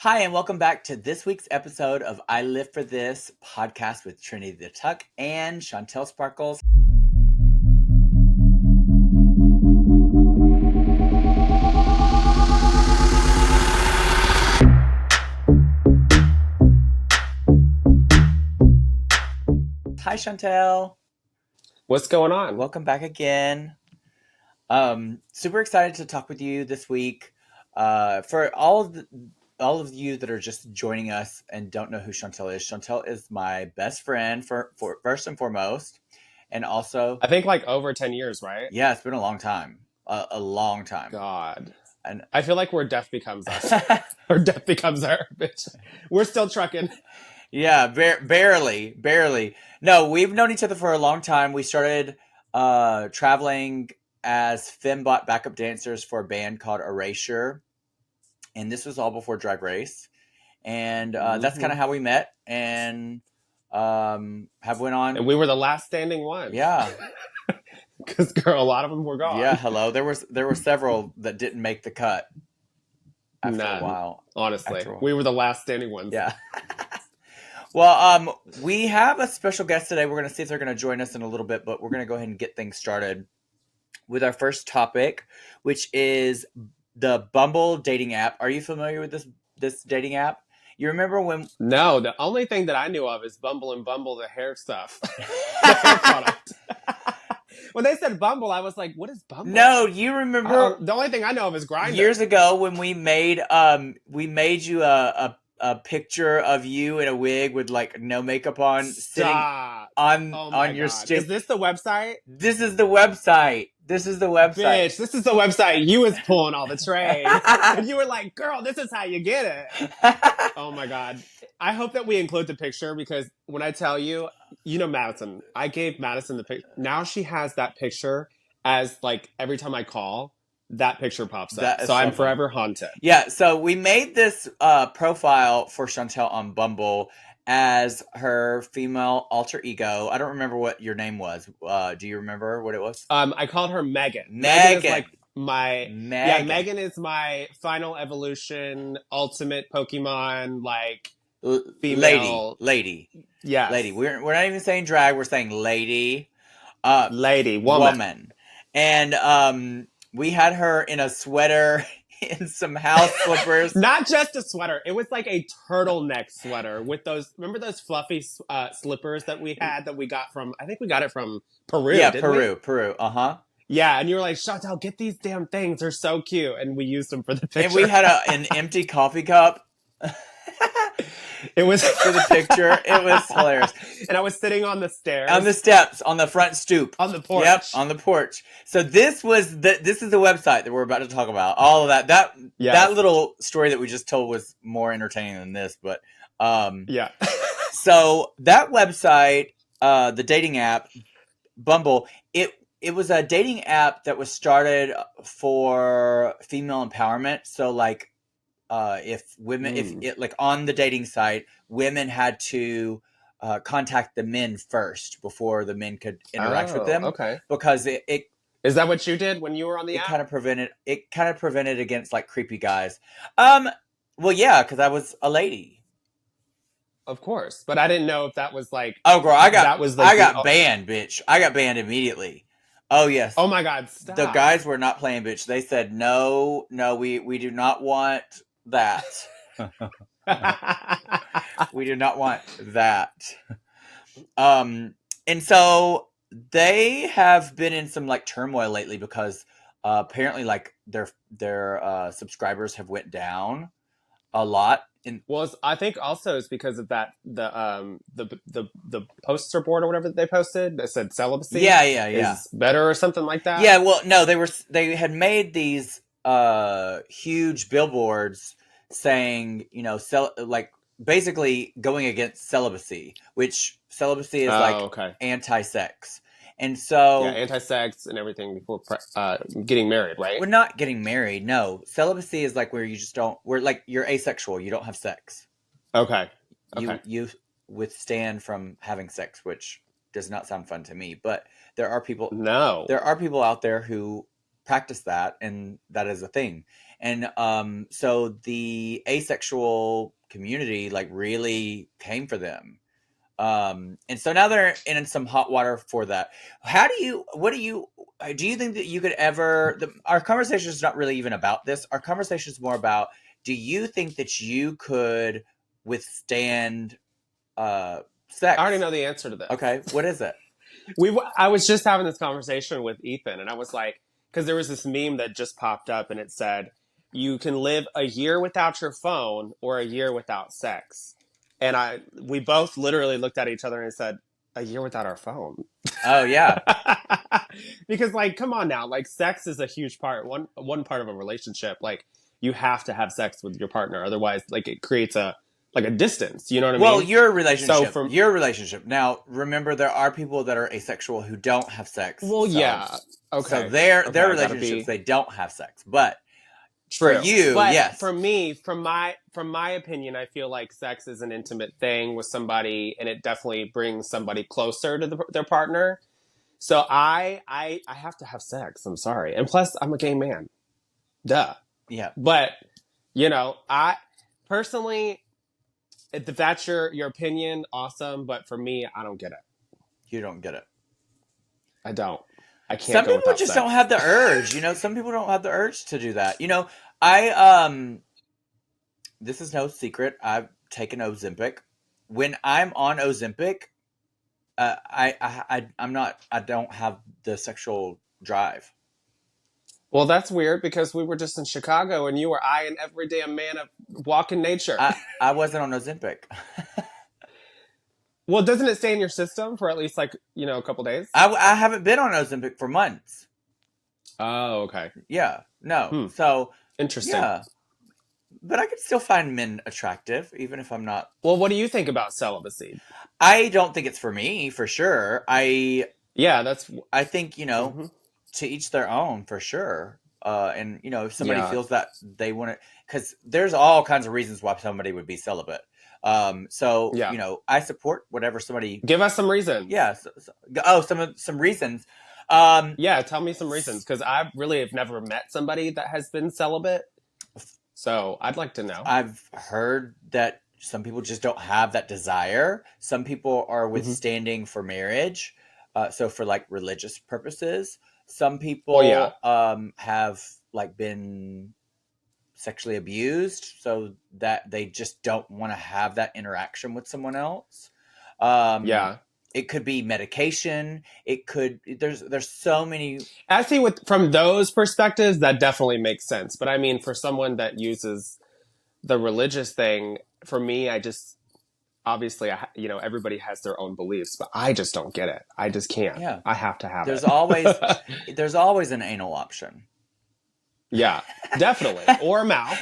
Hi, and welcome back to this week's episode of I Live for This podcast with Trinity the Tuck and Shontelle Sparkles. Hi, Shontelle. What's going on? Welcome back again. Super excited to talk with you this week. For all of you that are just joining us and don't know who Shontelle is my best friend for first and foremost, and also I think like over 10 years, right? yeah, it's been a long time, a long time. God, and I feel like where death becomes us, or death becomes our bitch. We're still trucking. Yeah, barely. No, we've known each other for a long time. We started traveling as fembot backup dancers for a band called Erasure, and this was all before Drag Race. And that's kind of how we met, and have went on. And we were the last standing ones. Yeah, because girl, a lot of them were gone. yeah. Hello, there were several that didn't make the cut after a while. Honestly, we were the last standing ones. Yeah. Well, we have a special guest today. We're going to see if they're going to join us in a little bit, but we're going to go ahead and get things started with our first topic, which is the Bumble dating app. Are you familiar with this dating app? You remember when? No, the only thing that I knew of is Bumble and Bumble, the hair stuff, the hair product. When they said Bumble, I was like, "What is Bumble?" No, you remember? The only thing I know of is Grindr. Years ago, when we made you a picture of you in a wig with like no makeup on, sitting on your stoop. Is this the website? This is the website. Bitch, this is the website. You was pulling all the trade. And you were like, girl, this is how you get it. Oh my God. I hope that we include the picture because when I tell you, you know Madison. I gave Madison the picture. Now she has that picture as like every time I call, that picture pops up. So I'm forever haunted. Yeah, so we made this profile for Shontelle on Bumble as her female alter ego. I don't remember what your name was. Do you remember what it was? I called her Megan. Megan is like Megan is my final evolution, ultimate Pokemon, like female lady. Yeah, lady. We're not even saying drag. We're saying lady. Woman. And we had her in a sweater. In some house slippers. Not just a sweater. It was like a turtleneck sweater with those, remember those fluffy slippers that we had that we got from, I think we got it from Peru. Yeah, didn't we? Peru. Uh-huh. Yeah, and you were like, Shontelle, get these damn things. They're so cute. And we used them for the picture. And we had an empty coffee cup. It was for the picture. It was hilarious. And I was sitting on the stairs. On the steps, on the front stoop. On the porch. Yep, on the porch. So this is the website that we're about to talk about. All of that. That little story that we just told was more entertaining than this, but yeah. So that website, the dating app, Bumble, it was a dating app that was started for female empowerment. So like if women, if it like on the dating site, women had to contact the men first before the men could interact with them. Okay. Because it is that what you did when you were on the app? It kind of prevented against like creepy guys. Well, yeah, because I was a lady. Of course, but I didn't know if that was like. Oh, girl, I got banned, bitch. I got banned immediately. Oh yes. Oh my God! Stop. The guys were not playing, bitch. They said no, we do not want that. We do not want that. And so they have been in some like turmoil lately because apparently like their subscribers have went down a lot. Well, I think also it's because of that the poster board or whatever that they posted that said celibacy. Yeah. Is better or something like that. Yeah. Well, no, they had made these huge billboards saying, you know, like basically going against celibacy, which celibacy is anti-sex. And so anti-sex and everything before getting married, right? We're not getting married. No, celibacy is like where you just don't. We're like you're asexual. You don't have sex. Okay. You withstand from having sex, which does not sound fun to me. But there are people. No. There are people out there who practice that, and that is a thing. And so the asexual community like really came for them. And so now they're in some hot water for that. What do you think that you could ever, our conversation is not really even about this. Our conversation is more about, do you think that you could withstand sex? I already know the answer to this. Okay, what is it? I was just having this conversation with Ethan, and I was like, because there was this meme that just popped up, and it said, "You can live a year without your phone or a year without sex." And we both literally looked at each other and said, "A year without our phone." Oh yeah, Because like, come on now, like sex is a huge part, one part of a relationship. Like you have to have sex with your partner, otherwise, like it creates a distance. You know what I mean? well, your So relationship, from your relationship. Now, remember, there are people that are asexual who don't have sex. well, So, yeah, so okay, their okay, I gotta relationships, be they don't have sex. But for true. you, But yes. for me, from my opinion, I feel like sex is an intimate thing with somebody, and it definitely brings somebody closer to their partner. So I have to have sex. I'm sorry, and plus I'm a gay man. Duh. Yeah, But I personally, if that's your opinion, awesome. But for me, I don't get it. you don't get it. I don't. I can't Some go people without just don't sex. have the urge. Some people don't have the urge to do that. I this is no secret. I've taken Ozempic. When I'm on Ozempic, I'm not. I don't have the sexual drive. Well, that's weird because we were just in Chicago and you were eyeing every damn man of walking nature. I wasn't on Ozempic. Well, doesn't it stay in your system for at least like, a couple days? I haven't been on Ozempic for months. Oh, okay. Yeah, no. So Interesting. yeah, but I can still find men attractive, even if I'm not. Well, what do you think about celibacy? I don't think it's for me, for sure. Yeah, that's. I think Mhm. to each their own, for sure. And if somebody Yeah. feels that they want to, because there's all kinds of reasons why somebody would be celibate. So Yeah. I support whatever somebody. Give us some reasons. Yeah. Some reasons. Yeah, tell me some reasons because I really have never met somebody that has been celibate. So I'd like to know. I've heard that some people just don't have that desire. Some people are Mm-hmm. withstanding for marriage, so for like religious purposes. Some people Well, yeah. have like been sexually abused, so that they just don't want to have that interaction with someone else. Yeah. It could be medication. It could. There's so many. Actually, from those perspectives, that definitely makes sense. But I mean, for someone that uses the religious thing, for me, I just obviously, everybody has their own beliefs, but I just don't get it. I just can't. Yeah. I have to have There's it. there's always an anal option. Yeah, definitely. Or mouth.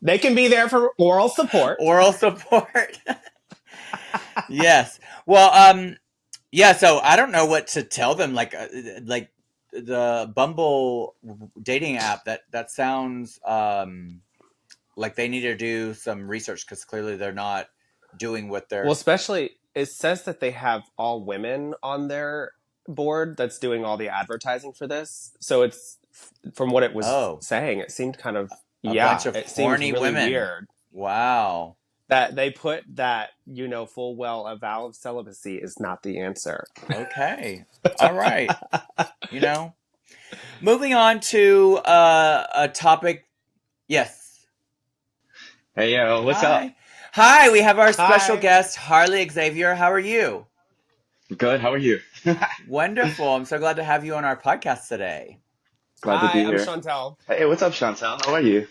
They can be there for oral support. Oral support. Yes. Well, yeah. So I don't know what to tell them. Like the Bumble dating app. That sounds like they need to do some research because clearly they're not doing what they're. Well, especially it says that they have all women on their board that's doing all the advertising for this. So it's from what it was saying, it seemed kind of bunch of it seems horny really women. weird. Wow. That they put that, full well a vow of celibacy is not the answer. Okay. All right. Moving on to a topic. Yes. Hey, yo, what's up? Hi, we have our special Hi. guest, Harley Xavier. How are you? Good, how are you? Wonderful. I'm so glad to have you on our podcast today. Glad to Hi, be I'm here. Shontelle. Hey, what's up, Shontelle? How are you?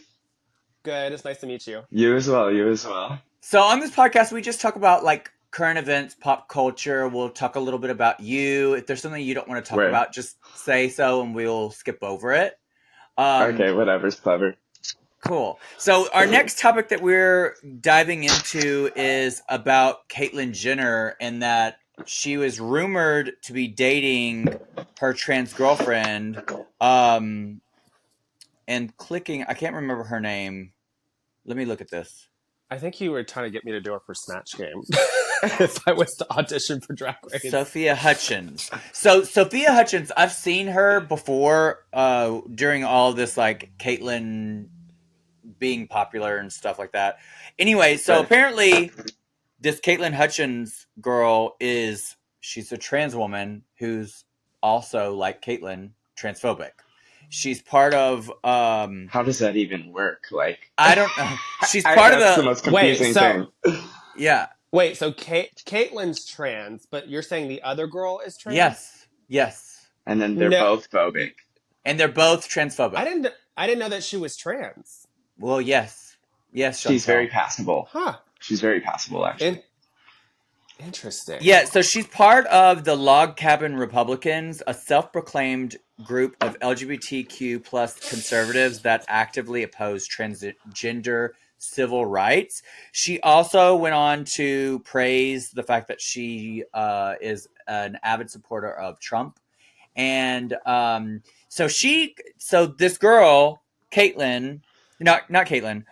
Good. It's nice to meet you. You as well, you as well. So on this podcast, we just talk about like current events, pop culture. We'll talk a little bit about you. If there's something you don't want to talk about, just say so and we'll skip over it. Okay, whatever's clever. Cool. So our next topic that we're diving into is about Caitlyn Jenner and that she was rumored to be dating her trans girlfriend. And clicking, I can't remember her name. Let me look at this. I think you were trying to get me to do it for Snatch Game. If I was to audition for Drag Race. Sophia Hutchins. So Sophia Hutchins, I've seen her before during all this like Caitlyn being popular and stuff like that. Anyway, so apparently this Caitlyn Hutchins girl she's a trans woman who's also like Caitlyn transphobic. She's part of How does that even work? Like, I don't know. She's part of that's the most confusing thing. Yeah. Wait, so Caitlyn's trans, but you're saying the other girl is trans? Yes. And then they're both phobic. And they're both transphobic. I didn't know that she was trans. Well, yes. Yes, Shontelle. She's very passable. Huh. She's very passable, actually. Interesting. Yeah, so she's part of the Log Cabin Republicans, a self-proclaimed group of LGBTQ plus conservatives that actively oppose transgender civil rights. She also went on to praise the fact that she is an avid supporter of Trump. And so this girl, Caitlyn, not Caitlyn,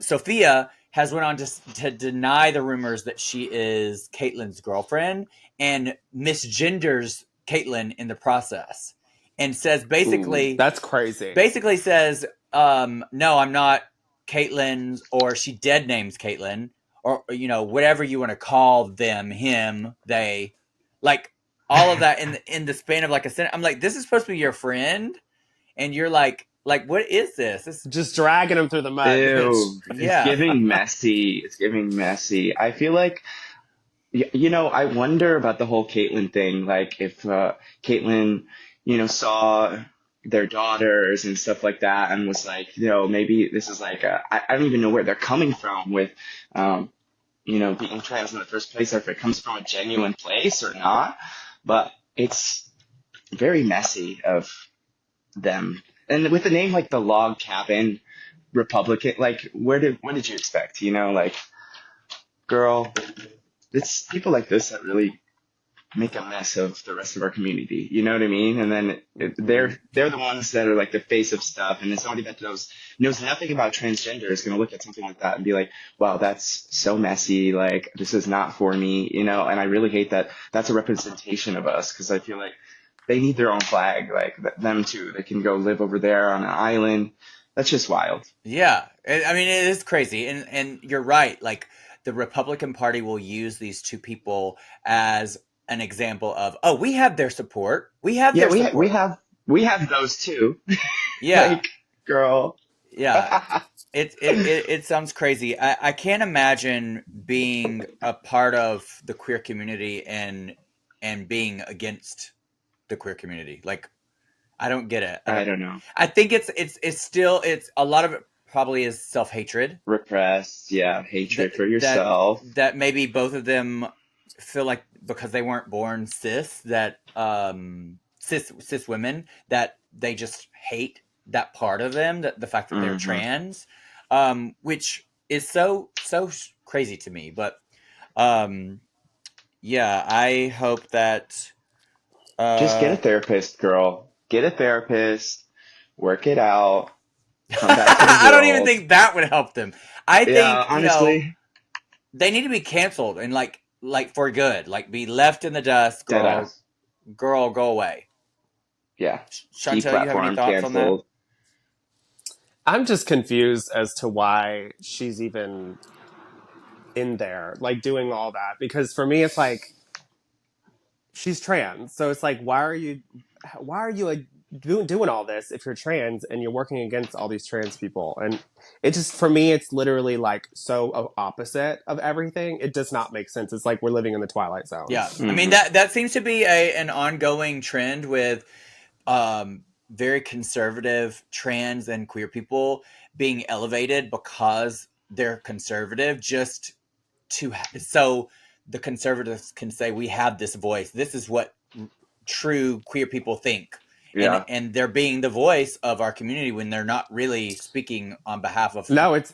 Sophia has went on to deny the rumors that she is Caitlyn's girlfriend and misgenders Caitlyn in the process, and says basically, that's crazy. Basically says, no, I'm not Caitlyn's, or she dead names Caitlyn, or whatever you want to call them, him, they, like all of that in the span of like a sentence. I'm like, this is supposed to be your friend, and you're like, what is this? This just dragging him through the mud. Ew. It's giving messy. It's giving messy. I feel like, I wonder about the whole Caitlyn thing. Like if Caitlyn, saw their daughters and stuff like that and was like, maybe this is like, I don't even know where they're coming from with, being trans in the first place, or if it comes from a genuine place or not. But it's very messy of them. And with a name like the Log Cabin Republican, like what did you expect? Like, girl, it's people like this that really make a mess of the rest of our community. You know what I mean? And then they're the ones that are like the face of stuff. And then somebody that knows nothing about transgender is going to look at something like that and be like, wow, that's so messy. Like, this is not for me, And I really hate that that's a representation of us, because I feel like they need their own flag, like them too. They can go live over there on an island. That's just wild. Yeah. I mean, it is crazy. And you're right. Like, the Republican Party will use these two people as an example of, oh, we have their support. We have their support. We have those too. Yeah. Like, girl. Yeah. It sounds crazy. I can't imagine being a part of the queer community and being against the queer community. Like, I don't get it. I don't know. I think it's still a lot of it probably is self-hatred. Repressed, yeah, hatred for yourself. That maybe both of them feel like because they weren't born cis, that cis women, that they just hate that part of them, that the fact that they're trans, which is so crazy to me. But yeah, I hope that just get a therapist, girl. Get a therapist. Work it out. Come back to the world. I don't even think that would help them. I think, honestly, they need to be canceled and like for good, like be left in the dust. Girl, go away. Yeah. Shontelle, you have any thoughts on that? I'm just confused as to why she's even in there, like doing all that. Because for me, it's like, she's trans. So it's like, why are you like doing all this if you're trans and you're working against all these trans people? And it just, for me, it's literally like so opposite of everything. It does not make sense. It's like we're living in the Twilight Zone. Yeah. I mean, that seems to be an ongoing trend with very conservative trans and queer people being elevated because they're conservative, just so the conservatives can say, we have this voice. This is what true queer people think. Yeah. And they're being the voice of our community when they're not really speaking on behalf of. No, it's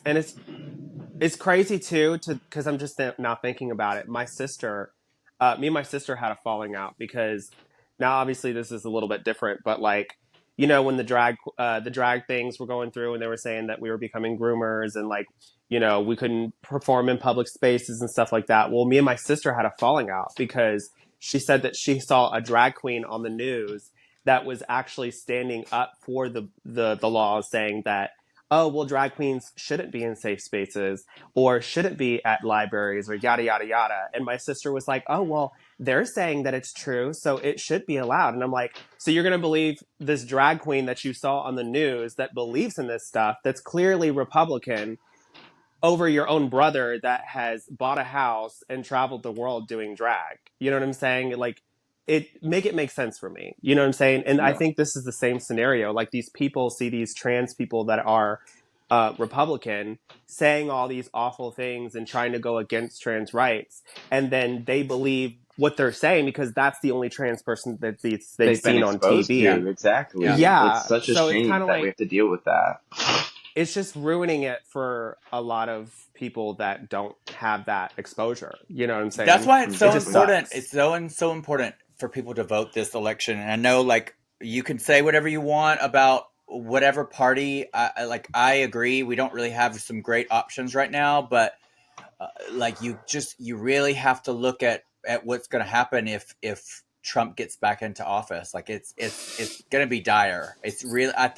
crazy too, because I'm just now thinking about it. My sister, me and my sister had a falling out because now obviously this is a little bit different, but like when the drag things were going through, and they were saying that we were becoming groomers, and like, we couldn't perform in public spaces and stuff like that. Well, me and my sister had a falling out because she said that she saw a drag queen on the news that was actually standing up for the laws, saying that, oh, well, drag queens shouldn't be in safe spaces or shouldn't be at libraries or yada, yada, yada. And my sister was like, oh, well, they're saying that it's true, so it should be allowed. And I'm like, so you're going to believe this drag queen that you saw on the news that believes in this stuff, that's clearly Republican, over your own brother that has bought a house and traveled the world doing drag? You know what I'm saying? Like, it make sense for me. You know what I'm saying? And I Yeah. think this is the same scenario. Like, these people see these trans people that are Republican saying all these awful things and trying to go against trans rights, and then they believe what they're saying because that's the only trans person that they've They've been seen on exposed Yeah. TV. to, Yeah. exactly. It's Yeah, such a so it's kind shame of that we like, have to deal with that. it's just ruining it for a lot of people that don't have that exposure. You know what I'm That's saying? why it's It so just Exactly. important. sucks. It's so important for people to vote this election. And I know, like, you can say whatever you want about whatever party. I agree. We don't really have some great options right now, but like, you really have to look at what's going to happen if Trump gets back into office. Like, it's going to be dire. It's really. I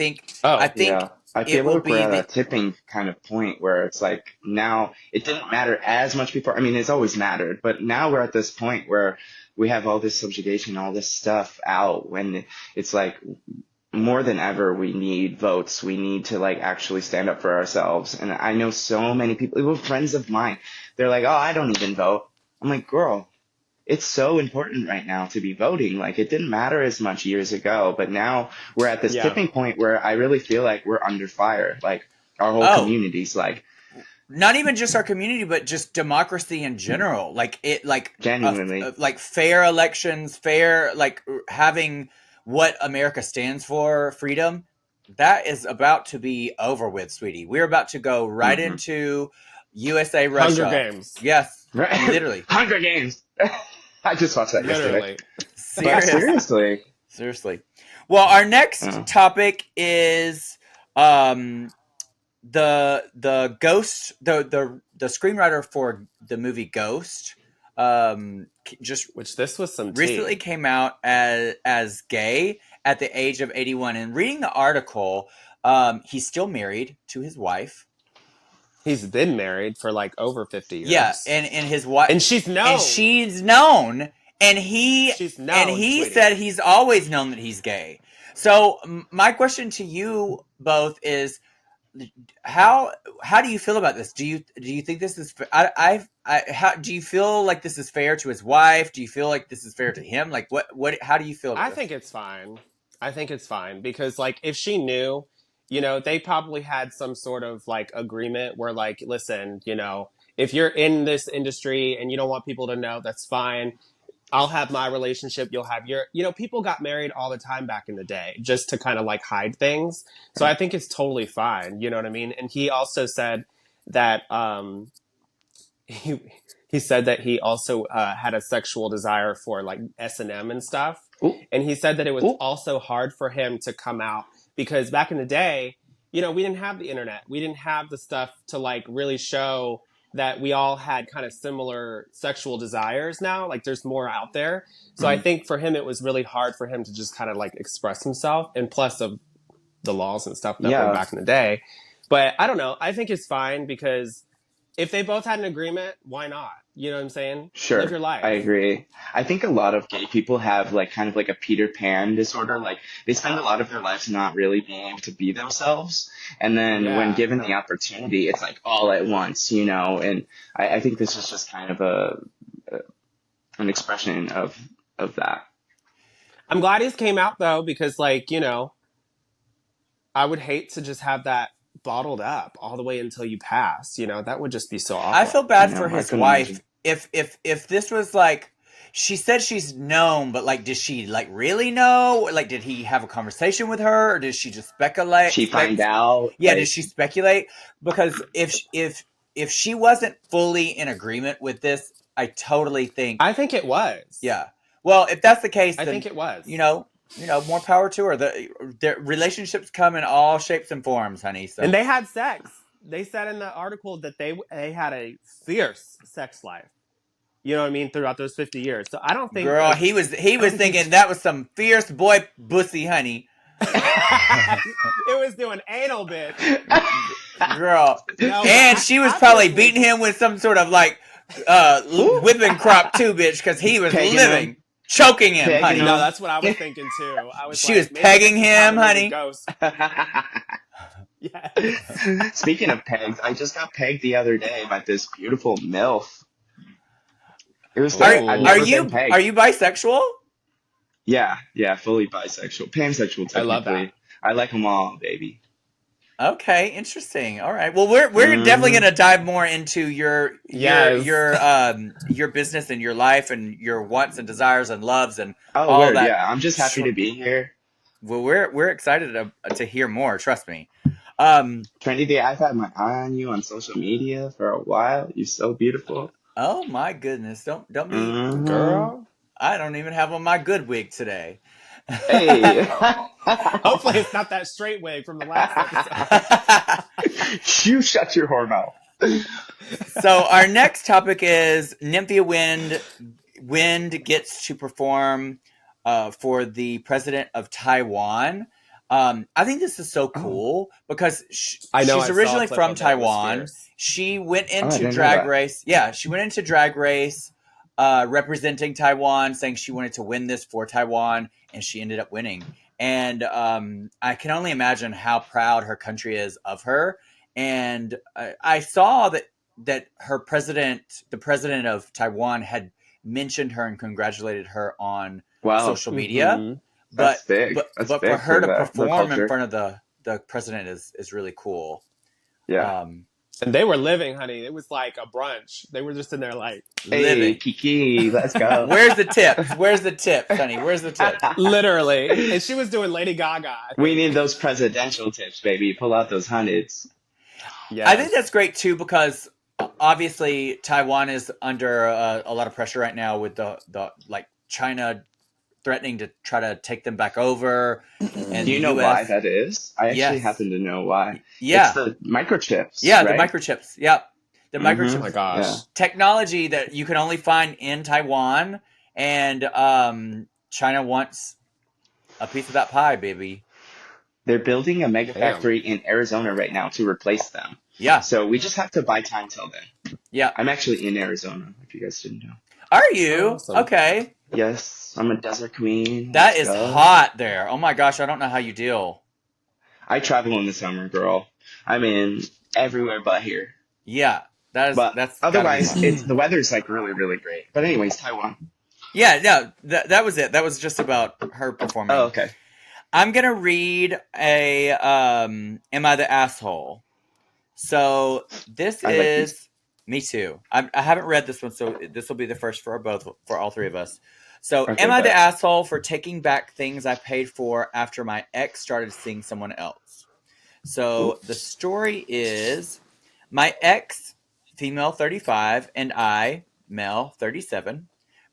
Oh, think Yeah. I it feel will like we're be at a the. tipping kind of point where it's like now it didn't matter as much before. I mean, it's always mattered, but now we're at this point where we have all this subjugation, all this stuff out when it's like more than ever, we need votes. We need to like actually stand up for ourselves. And I know so many people, even friends of mine, they're like, oh, I don't even vote. I'm like, girl, it's so important right now to be voting. Like it didn't matter as much years ago, but now we're at this yeah. tipping point where I really feel like we're under fire. Like our whole Oh, community's like not even just our community, but just democracy in general. Like it, genuinely. like fair elections, fair, like having what America stands for, freedom. That is about to be over with, sweetie. We're about to go right Hmm. into USA Hunger Russia. Games. Yes, Right? literally, Hunger Games. I just watched that yesterday. Literally. But serious, seriously, seriously. Well, our next uh, topic is um the ghost, the screenwriter for the movie Ghost, just Which this was some recently tea. came out as gay at the age of 81. And reading the article, he's still married to his wife. He's been married for like over 50 Yeah, years. and his wife, And she's and known. she's known, and he She's and known, he sweetie. said he's always known that he's gay. So my question to you both is, how how do you feel about this? Do you think this is how do you feel like this is fair to his wife? Do you feel like this is fair to him? Like, what how do you feel about I this? think it's fine. I think it's fine because, like, if she knew, they probably had some sort of like agreement where, like, listen, if you're in this industry and you don't want people to know, that's fine. I'll have my relationship. You'll have your, people got married all the time back in the day just to kind of like hide things. So I think it's totally fine. You know what I mean? And he also said that, he, he said that he also had a sexual desire for like S&M and stuff. ooh, And he said that it was ooh, also hard for him to come out because back in the day, we didn't have the internet. We didn't have the stuff to like really show that we all had kind of similar sexual desires now. Like there's more out there. So I mhm. think for him, it was really hard for him to just kind of like express himself, and plus of the laws and stuff that were Yeah, back in the day. But I don't know. I think it's fine because if they both had an agreement, why not? You know what I'm saying? Live sure. your I life. agree. I think a lot of gay people have like kind of like a Peter Pan disorder. Like they spend a lot of their lives not really being able to be themselves. And then when Yeah. given the opportunity, it's like all at once, and I think this is just kind of an expression of that. I'm glad he came out though, because like, I would hate to just have that bottled up all the way until you pass. That would just be so I feel awful. I bad for know, I his couldn't wife. imagine. If this was like, she said she's known, but like, did she like really know? Like, did he have a conversation with her, or did she just speculate? She find out Yeah, did like she speculate? Because if she wasn't fully in agreement with this, I totally think, I think it was. yeah. Well, if that's the case, I think then it you was. know, more power to her. The relationships come in all shapes and forms, honey. And So, they had sex. They said in the article that they had a fierce sex life. You know what I mean? Throughout those 50 years. So I don't think girl, like he was he's thinking that was some fierce boy bussy, honey. it was doing anal, bitch. Girl, No, but and she was I probably personally beating him with some sort of like Ooh, whipping crop too, bitch, because he was pegging him, living, choking him, pegging honey. no, him. that's what I was thinking too. I was She was like, maybe pegging this is how him, the movie honey. goes. Yes. Speaking of pegs, I just got pegged the other day by this beautiful MILF. It was Are great. I've are Oh, never been you are pegged. you bisexual? Yeah, yeah, fully bisexual, pansexual I love that. technically. I like them all, baby. Okay, interesting. All right. Well, we're definitely Hmm. gonna dive more into your your Yes. your um your business and your life and your wants and desires and loves and Oh, all word, that. yeah. I'm just happy to be here. Well, we're excited to hear more. Trust me. Um. Trinity, I've had my eye on you on social media for a while. You're so beautiful. Oh my goodness! Don't be. Hmm. Girl. I don't even have on my good wig today. Hey. Hopefully it's not that straight wig from the last episode. You shut your whore mouth. So our next topic is Nymphia Wind gets to perform for the president of Taiwan. I think this is so Oh, cool because I know she's I saw a originally clip from of it. It was Taiwan. fierce. She went oh, I into didn't know Drag that. Race. Yeah, she went into Drag Race representing Taiwan, saying she wanted to win this for Taiwan, and she ended up winning. And I can only imagine how proud her country is of her. And I saw that her president, the president of Taiwan, had mentioned her and congratulated her on Wow, social media. Hmm. But that's big. but That's but for big her for to the perform in culture. front of the president is really cool. Yeah. Um, And they were living, honey. It was like a brunch. They were just in there like Hey, living. Kiki, let's go. Where's the tips? Where's the tips, honey? Where's the tips? literally. And she was doing Lady Gaga, I We think. need those presidential tips, baby. Pull out those hundreds. I think Yes. that's great too because obviously Taiwan is under a lot of pressure right now with the like China threatening to try to take them back over, and Do the you know why U.S. that is? I actually Yes, happen to know why. It's yeah, the microchips, yeah, the right? microchips. Yep, the Oh Mm-hmm. my microchips Yeah. gosh. technology that you can only find in Taiwan, and China wants a piece of that pie, baby. They're building a mega Damn. factory in Arizona right now to replace them. Yeah, So we just have to buy time till then. yeah. I'm actually in Arizona, if you guys didn't know. Are you Awesome. okay? Yes, I'm a desert queen. That Let's is go. hot there. Oh my gosh, I don't know how you deal. I travel in the summer, girl. I'm in everywhere but here. Yeah, But that's got to be otherwise, hot. it's the weather's like really, really great. But anyways, Taiwan. Yeah, no, that was it. That was just about her Oh, performing. okay. I'm gonna read a "Am I the Asshole?" So this I like these. is me too. I haven't read this one, so this will be the first for all three of us. So, am Okay, I the bet. asshole for taking back things I paid for after my ex started seeing someone else? Ooh. So the story is my ex, female 35, and I, male 37,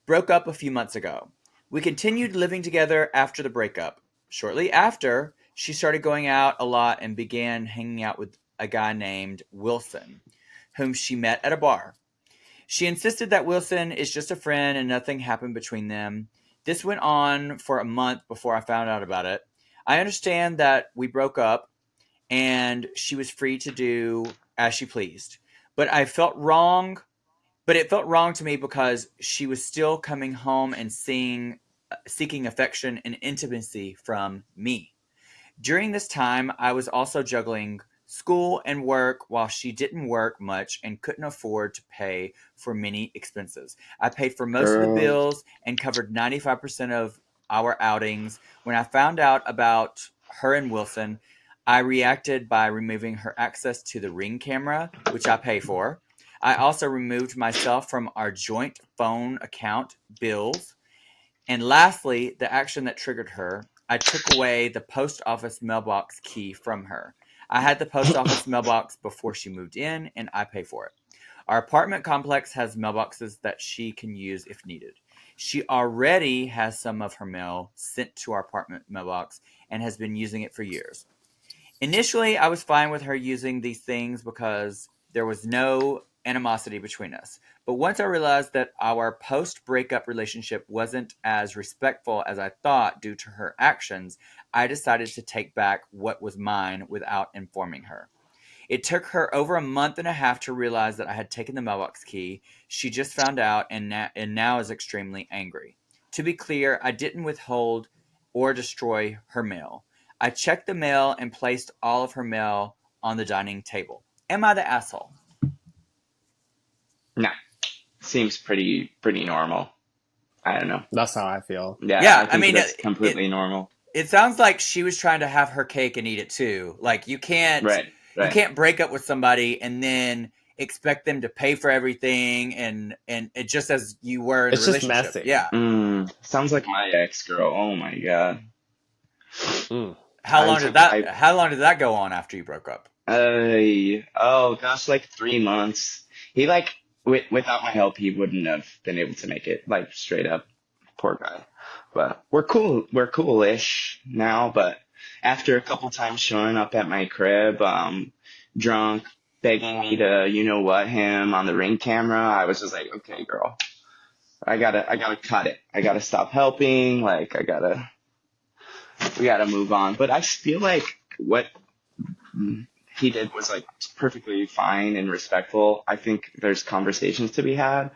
broke up a few months ago. We continued living together after the breakup. Shortly after, she started going out a lot and began hanging out with a guy named Wilson, whom she met at a bar. She insisted that Wilson is just a friend and nothing happened between them. This went on for a month before I found out about it. I understand that we broke up and she was free to do as she pleased. But I felt wrong, but it felt wrong to me because she was still coming home and seeking affection and intimacy from me. During this time, I was also juggling school and work while she didn't work much and couldn't afford to pay for many expenses. I paid for most of the Girl. bills and covered 95% of our outings. When I found out about her and Wilson, I reacted by removing her access to the Ring camera, which I pay for. I also removed myself from our joint phone account bills. And lastly, the action that triggered her, I took away the post office mailbox key from her. I had the post office mailbox before she moved in, and I pay for it. Our apartment complex has mailboxes that she can use if needed. She already has some of her mail sent to our apartment mailbox and has been using it for years. Initially, I was fine with her using these things because there was no animosity between us. But once I realized that our post breakup relationship wasn't as respectful as I thought due to her actions, I decided to take back what was mine without informing her. It took her over a month and a half to realize that I had taken the mailbox key. She just found out and now is extremely angry. To be clear, I didn't withhold or destroy her mail. I checked the mail and placed all of her mail on the dining table. Am I the asshole? No, seems pretty normal. I don't know. That's how I feel. Yeah, Yeah, I I think mean, that's completely normal. it sounds like she was trying to have her cake and eat it too. Like Right, you right. can't break up with somebody and then expect them to pay for everything and it just as you were in a It's just relationship. messy. Yeah. Sounds like my ex girl. Oh my god. Mm. How I long took did I that go on after you broke up? oh gosh, like 3 months. He like without my help, he wouldn't have been able to make it. Like straight up, poor guy. But we're cool. We're coolish now. But after a couple times showing up at my crib, drunk, begging me to, you know what, him on the Ring camera, I was just like, okay, girl, I gotta cut it. I gotta stop helping. Like, we gotta move on. But I feel like what he did was like perfectly fine and respectful. I think there's conversations to be had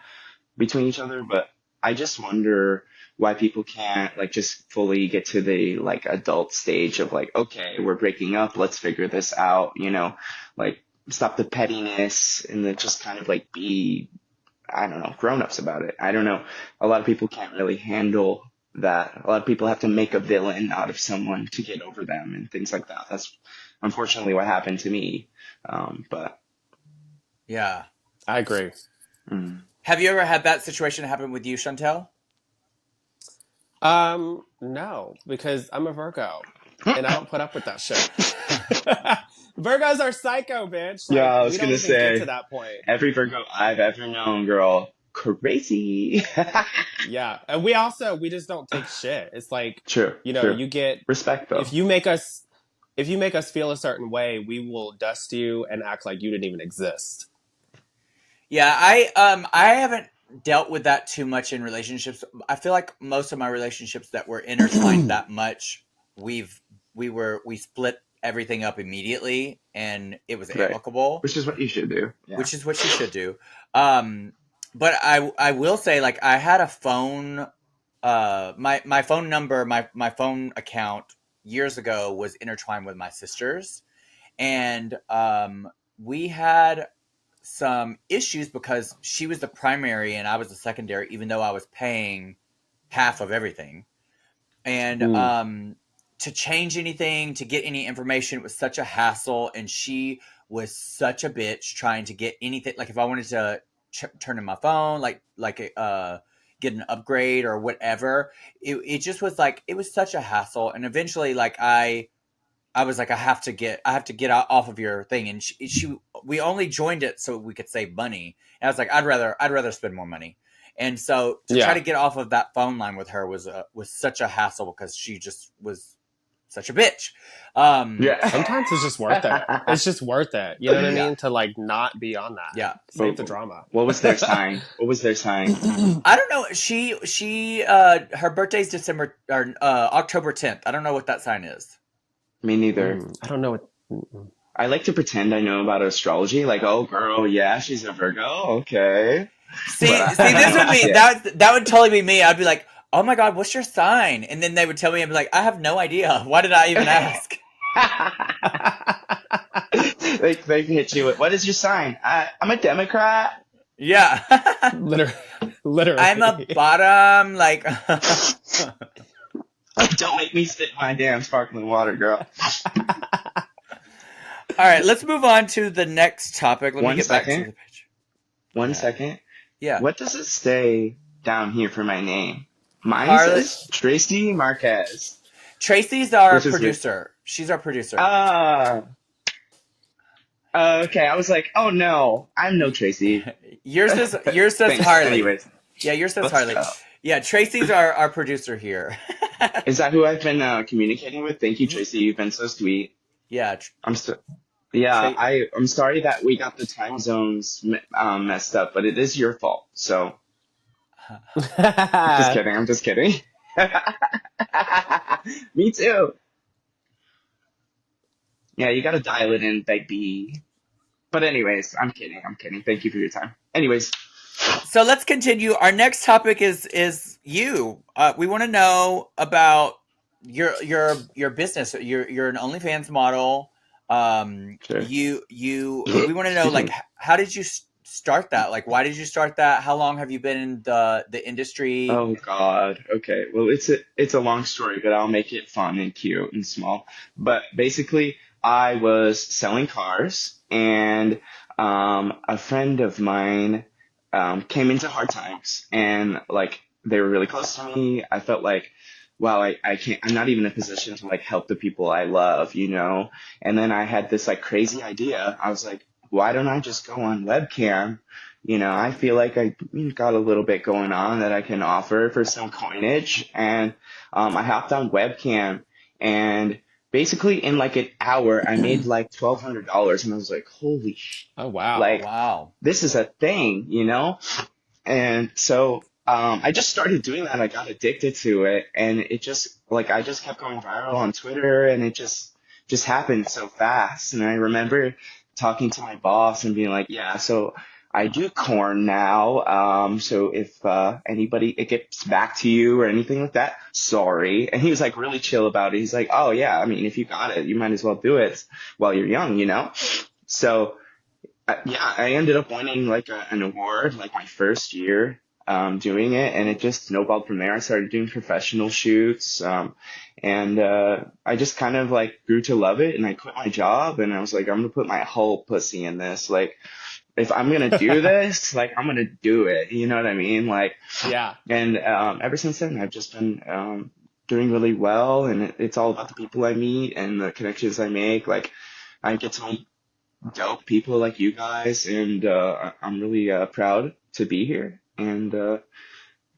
between each other, but I just wonder why people can't like just fully get to the like adult stage of like, okay, we're breaking up, let's figure this out, like stop the pettiness and then just kind of like be, I don't know, grown-ups about it. I don't know. A lot of people can't really handle that. A lot of people have to make a villain out of someone to get over them and things like that. That's unfortunately what happened to me. But Yeah. I agree. mm. Have you ever had that situation happen with you, Shontelle? No, because I'm a Virgo and I don't put up with that shit. Virgos are psycho, bitch. Yeah, Like, I we was don't gonna even get to say that point. every Virgo I've ever known, girl, crazy. Yeah. And we just don't take shit. It's like, True, true. you get, Respect though. if you make us feel a certain way, we will dust you and act like you didn't even exist. Yeah, I haven't dealt with that too much in relationships. I feel like most of my relationships that were intertwined that much, we split everything up immediately and it was Right. amicable, Which is what you should do. Yeah. which is what you should do. But I will say, like, I had a phone my phone number, my phone account years ago was intertwined with my sister's, and we had some issues because she was the primary and I was the secondary, even though I was paying half of everything. And to change anything, to get any information, it was such a hassle. And she was such a bitch trying to get anything. Like if I wanted to turn in my phone, get an upgrade or whatever, it just was like, it was such a hassle. And eventually, like I was like, I have to get off of your thing. And we only joined it so we could save money. And I was like, I'd rather spend more money. And so to try to get off of that phone line with her was such a hassle because she just was such a bitch. Yeah. Sometimes it's just worth it. It's just worth it. You know what I mean? To like not be on that. Yeah. Save the drama. What was their sign? What was their sign? I don't know. She her birthday's December or October 10th. I don't know what that sign is. Me neither. I don't know what. I like to pretend I know about astrology. Like, oh, girl, yeah, she's a Virgo. Okay. See, this would be that would totally be me. I'd be like, oh my god, what's your sign? And then they would tell me, I'd be like, I have no idea. Why did I even ask? They hit you with, what is your sign? I'm a Democrat. Yeah. Literally. I'm a bottom, like. Don't make me spit my damn sparkling water, girl. All right, let's move on to the next topic. Let me get back to the picture. One second. Yeah. What does it say down here for my name? Mine Harley- says Tracy Marquez. Tracy's our producer. She's our producer. Okay, I was like, oh no, I'm no Tracy. Yours says Thanks. Harley. Anyways. Yeah, yours says Let's Harley. go. Yeah, Tracy's our producer here. Is that who I've been communicating with? Thank you, Tracy. You've been so sweet. Yeah, I'm so yeah. Tra- I'm sorry that we got the time zones messed up, but it is your fault. So just kidding. I'm just kidding. Me too. Yeah, you got to dial it in, baby. But anyways, I'm kidding. I'm kidding. Thank you for your time. Anyways, So let's continue. Our next topic is you. We want to know about your business. You're an OnlyFans model. sure. We want to know Excuse like me. how did you start that? Like why did you start that? How long have you been in the industry? Oh God. Okay. Well, it's a long story, but I'll make it fun and cute and small. But basically, I was selling cars, and a friend of mine came into hard times, and like they were really close to me. I felt like, wow, I can't. I'm not even in a position to like help the people I love, you know. And then I had this like crazy idea. I was like, why don't I just go on webcam? You know, I feel like I got a little bit going on that I can offer for some coinage. And I hopped on webcam, and basically in like an hour, I made like $1,200. And I was like, holy Oh wow. like, Wow. this is a thing, you know? And so I just started doing that. I got addicted to it. And it just, like, I just kept going viral on Twitter, and it just happened so fast. And I remember talking to my boss and being like, yeah, so I do corn now. So if anybody it gets back to you or anything like that, sorry. And he was like really chill about it. He's like, oh yeah, I mean, if you got it, you might as well do it while you're young, you know? So yeah, I ended up winning like an award like my first year doing it, and it just snowballed from there. I started doing professional shoots, and I just kind of like grew to love it, and I quit my job, and I was like, I'm gonna put my whole pussy in this. Like, if I'm gonna do this, like I'm gonna do it. You know what I mean? Like, Yeah. and ever since then, I've just been doing really well, and it's all about the people I meet and the connections I make. Like, I get to meet dope people like you guys, and I'm really proud to be here, and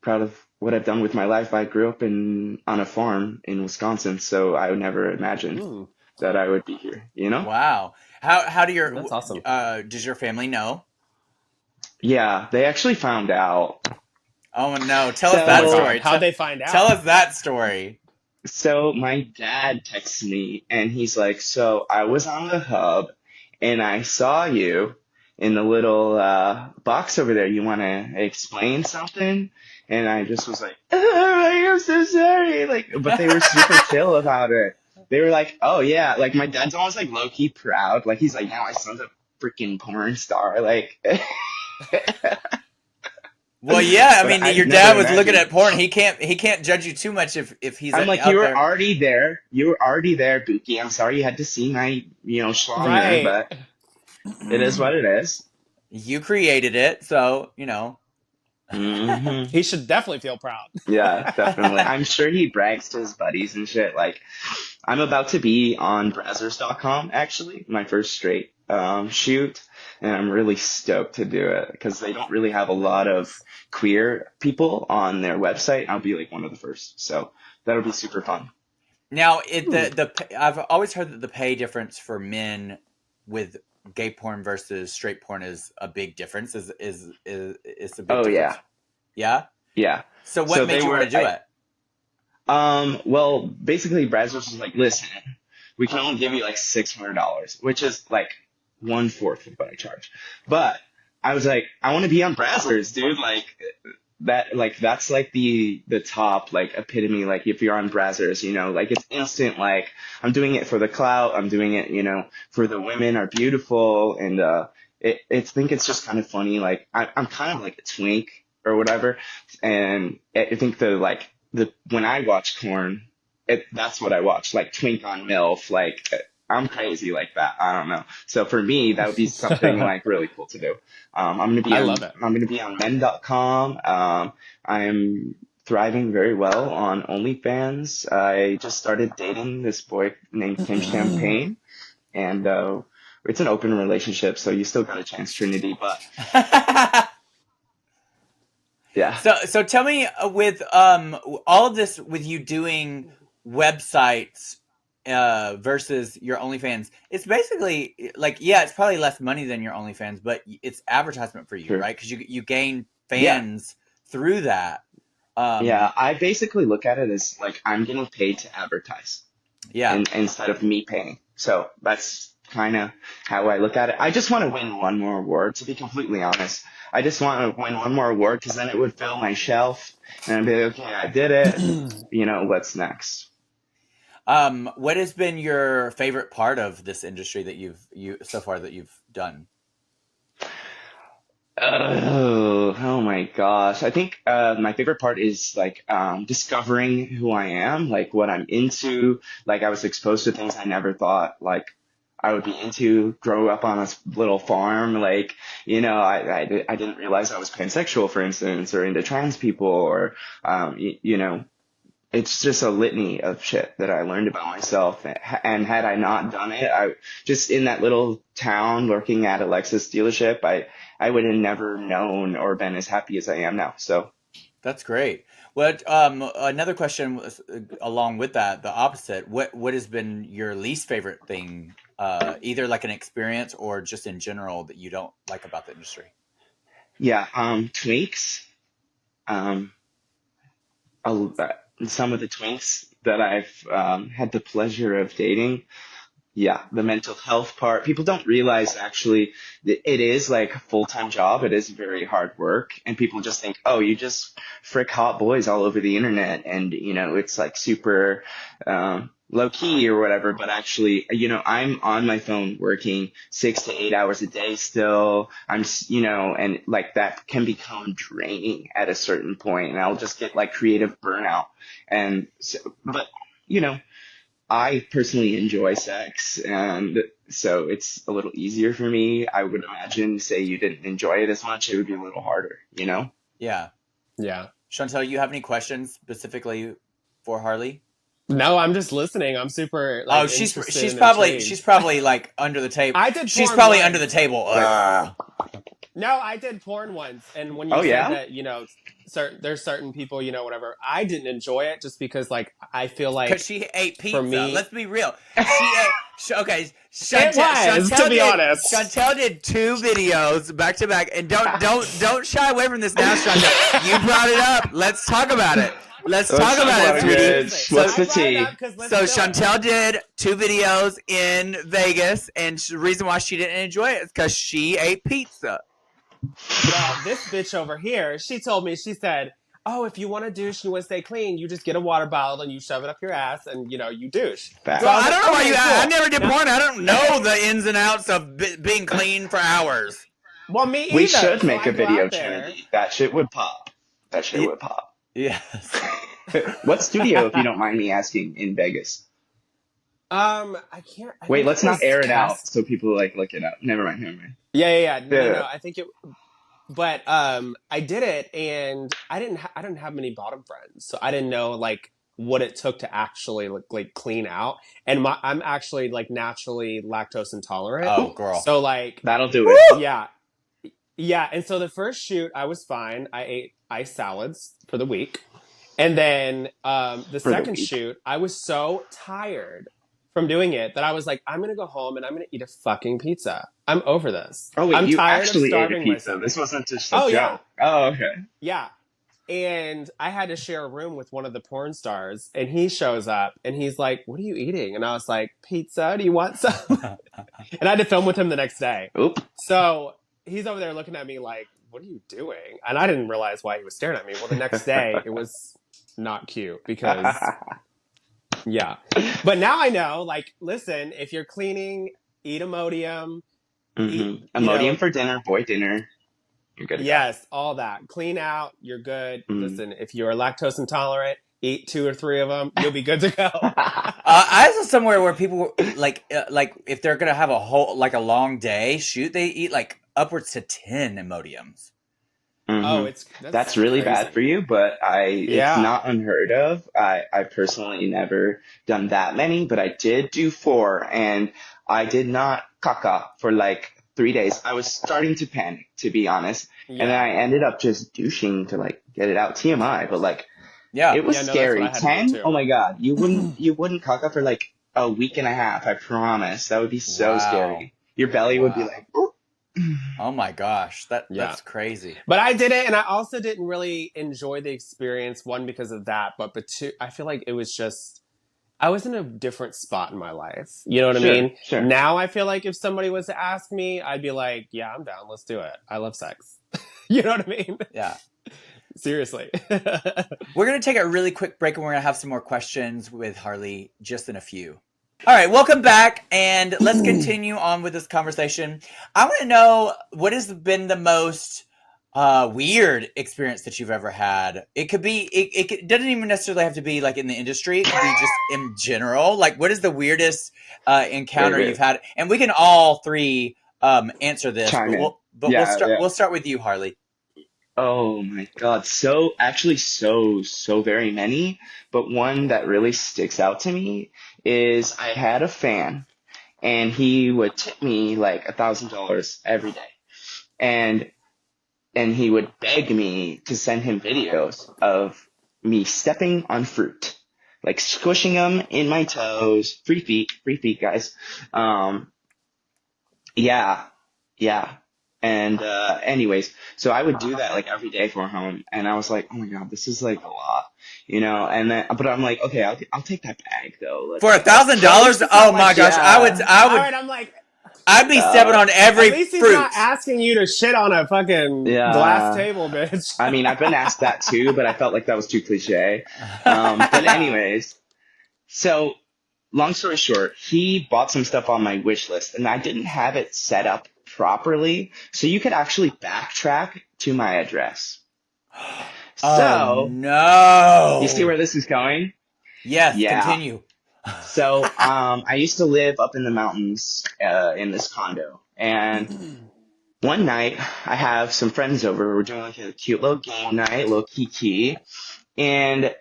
proud of what I've done with my life. I grew up in on a farm in Wisconsin, so I would never imagine Mm, that I would be here, you know? Wow. How do your that's awesome. does your family know? Yeah, they actually found out. Oh no, tell us Oh my that So God. story. How'd they find Tell out? us that story. so my dad texts me, and he's like, so I was on the hub, and I saw you in the little box over there. You want to explain something? And I just was like, oh, I'm so sorry. Like, but they were super chill about it. They were like, oh yeah, like my dad's almost like low key proud. Like he's like, now my son's a freaking porn star. Like, Well, yeah, I but mean, I your never dad was looking imagined. at porn. He can't judge you too much if he's I'm like, you out were there. already there. You were already there, Buki. I'm sorry you had to see my, schlong there, Right. but it is what it is. You created it, so you know. Hmm. He should definitely feel proud. Yeah, definitely. I'm sure he brags to his buddies and shit. Like, I'm about to be on Brazzers.com, actually, my first straight shoot, and I'm really stoked to do it because they don't really have a lot of Nice. queer people on their website. I'll be like one of the first, so that'll be super fun. Now, Hmm. I've always heard that the pay difference for men with gay porn versus straight porn is a big difference. Is a big Oh difference? yeah, Yeah. yeah. So what So made they you want to were, do it? well, basically, Brazzers was like, listen, we can only give you like $600, which is like 1/4 of what I charge. But I was like, I want to be on Brazzers, dude. Like that, like that's like the top like epitome. Like if you're on Brazzers, like it's instant. Like I'm doing it for the clout. I'm doing it, for the women are beautiful, and think it's just kind of funny. Like I'm kind of like a twink or whatever, and I think the when I watch porn, that's what I watch, like twink on MILF, like I'm crazy like that. I don't know. So for me, that would be something I like really cool to do. love it. I'm gonna be on men.com. I am thriving very well on OnlyFans. I just started dating this boy named Kim Champagne, and it's an open relationship, so you still got a chance, Trinity. But Yeah, So tell me, with all of this, with you doing websites versus your OnlyFans, it's basically like, yeah, it's probably less money than your OnlyFans, but it's advertisement for you, sure. right? Because you gain Yeah, fans through that. yeah. Um, I basically look at it as like I'm getting paid to advertise, yeah, instead of me paying. So that's kind of how I look at it. I just want to win one more award, to be completely honest. I just want to win one more award because then it would fill my shelf, and I'd be like, okay, I did it. What's next? what has been your favorite part of this industry that you so far that you've done? Oh my gosh. I think my favorite part is like discovering who I am, like what I'm into. Like I was exposed to things I never thought like I would be into. Grow up on a little farm, like I didn't realize I was pansexual, for instance, or into trans people, or it's just a litany of shit that I learned about myself. And had I not done it, I just in that little town working at a Lexus dealership, I would have never known or been as happy as I am now. So That's great. What another question was, along with that, the opposite. What has been your least favorite thing, either like an experience or just in general that you don't like about the industry? yeah, twinks. Um, some of the twinks that I've had the pleasure of dating. Yeah, the mental health part. People don't realize actually that it is like a full-time job. It is very hard work. And people just think, oh, you just frick hot boys all over the internet and, it's like super low key or whatever. But actually, I'm on my phone working 6 to 8 hours a day still. And like that can become draining at a certain point. And I'll just get like creative burnout. And so, but, you know, I personally enjoy sex, and so it's a little easier for me. I would imagine, say you didn't enjoy it as much, it would be a little harder, you know? Yeah, Yeah. Chantel, you have any questions specifically for Harley? No, I'm just listening. I'm super Oh, like she's interested she's and probably intrigued. she's probably like under the table. I did She's porn probably under once. the table. No, I did porn once, and when you Oh, said yeah? that, there's certain people, whatever. I didn't enjoy it just because, like, I feel Because like she ate for pizza. me, Let's be real. She ate. Okay, it was, to be honest. Chantel did 2 videos back to back, and don't shy away from this now, Chantel. You brought it up. Let's talk about it. Let's Let's talk talk about about it, it, sweetie. Midge. What's So, the I brought it tea? up because let's so do it. Chantel did 2 videos in Vegas, and the reason why she didn't enjoy it is because she ate pizza. Well, this bitch over here, she told me, she said, oh, if you want to douche and you want to stay clean, you just get a water bottle and you shove it up your ass and, you douche. So Facts. Girl, I was I like, don't know why okay, you. I cool. never did Now, porn. I don't know the ins and outs of being clean for hours. well, me We either. should So make I a go video, out there. Trinity. That shit would pop. That shit would pop. Yes. What studio, if you don't mind me asking, in Vegas? I can't, I Wait, think it let's not was air it out cast. so people like look it up. Never mind, never mind. Yeah. No. Yeah. I think it, but I did it and I didn't have many bottom friends. So I didn't know like what it took to actually like clean out. And I'm actually like naturally lactose intolerant. Oh, girl. So like, That'll do Woo! it. yeah. Yeah, and so the first shoot, I was fine. I ate ice salads for the week. And then the For the second week. shoot, I was so tired from doing it that I was like, I'm going to go home and I'm going to eat a fucking pizza. I'm over this. Oh, wait, I'm you tired of actually ate a starving pizza. myself. This wasn't just a Oh, joke. yeah. Oh, okay. Yeah. And I had to share a room with one of the porn stars. And he shows up and he's like, what are you eating? And I was like, pizza. Do you want some? And I had to film with him the next day. Oop. So he's over there looking at me like, what are you doing? And I didn't realize why he was staring at me. Well, the next day, it was not cute because, yeah. But now I know, like, listen, if you're cleaning, eat Imodium. Eat, Imodium for dinner, boy dinner. You're good to yes, all that. Clean out, you're good. go. Listen, if you're lactose intolerant, eat 2 or 3 of them. You'll be good to go. I saw somewhere where people like if they're gonna have a whole like a long day shoot, they eat like upwards to 10 Imodiums. Oh, That's really crazy. bad for you, but Yeah. it's not unheard of. I personally never done that many, but I did do 4, and I did not caca for like 3 days, I was starting to panic, to be honest. And then I ended up just douching to like get it out. TMI, but like Yeah. it was Yeah, no, that's what I scary. had to do 10? too. Oh my God. You wouldn't cock up for like a week and a half, I promise. That would be so Wow. scary. Your belly would be like, "Ooh." Oh my gosh, Yeah. that's crazy. But I did it, and I also didn't really enjoy the experience. One, because of that, but two, I feel like it was just I was in a different spot in my life. You know what I mean? Sure. Now I feel like if somebody was to ask me, I'd be like, "Yeah, I'm down. Let's do it. I love sex." You know what I mean? Yeah. Seriously. We're going to take a really quick break, and we're going to have some more questions with Harley just in a few. All right, welcome back, and let's continue on with this conversation. I want to know, what has been the most weird experience that you've ever had? It could be, it doesn't even necessarily have to be like in the industry. It could be just in general. Like, what is the weirdest encounter Right. you've had? And we can all three answer this, Chime in. we'll start with you, Harley. Oh my God. So very many, but one that really sticks out to me is I had a fan and he would tip me like $1,000 every day. And he would beg me to send him videos of me stepping on fruit, like squishing them in my toes. Free feet, guys. Yeah. And anyways, so I would do that like every day for him, and I was like, oh my God, this is like a lot, you know. And then, but I'm like, okay, I'll take that bag though. For $1,000? Oh my gosh, yeah. I would, All right, I'm like, I'd be stepping on every at least he's fruit. not asking you to shit on a fucking glass table, bitch. I mean, I've been asked that too, but I felt like that was too cliche. But anyways, so long story short, he bought some stuff on my wish list, and I didn't have it set up properly, so you could actually backtrack to my address. So, no. you see where this is going? Yes, Yeah. continue. So, I used to live up in the mountains in this condo, and one night I have some friends over. We're doing like a cute little game night, little kiki, and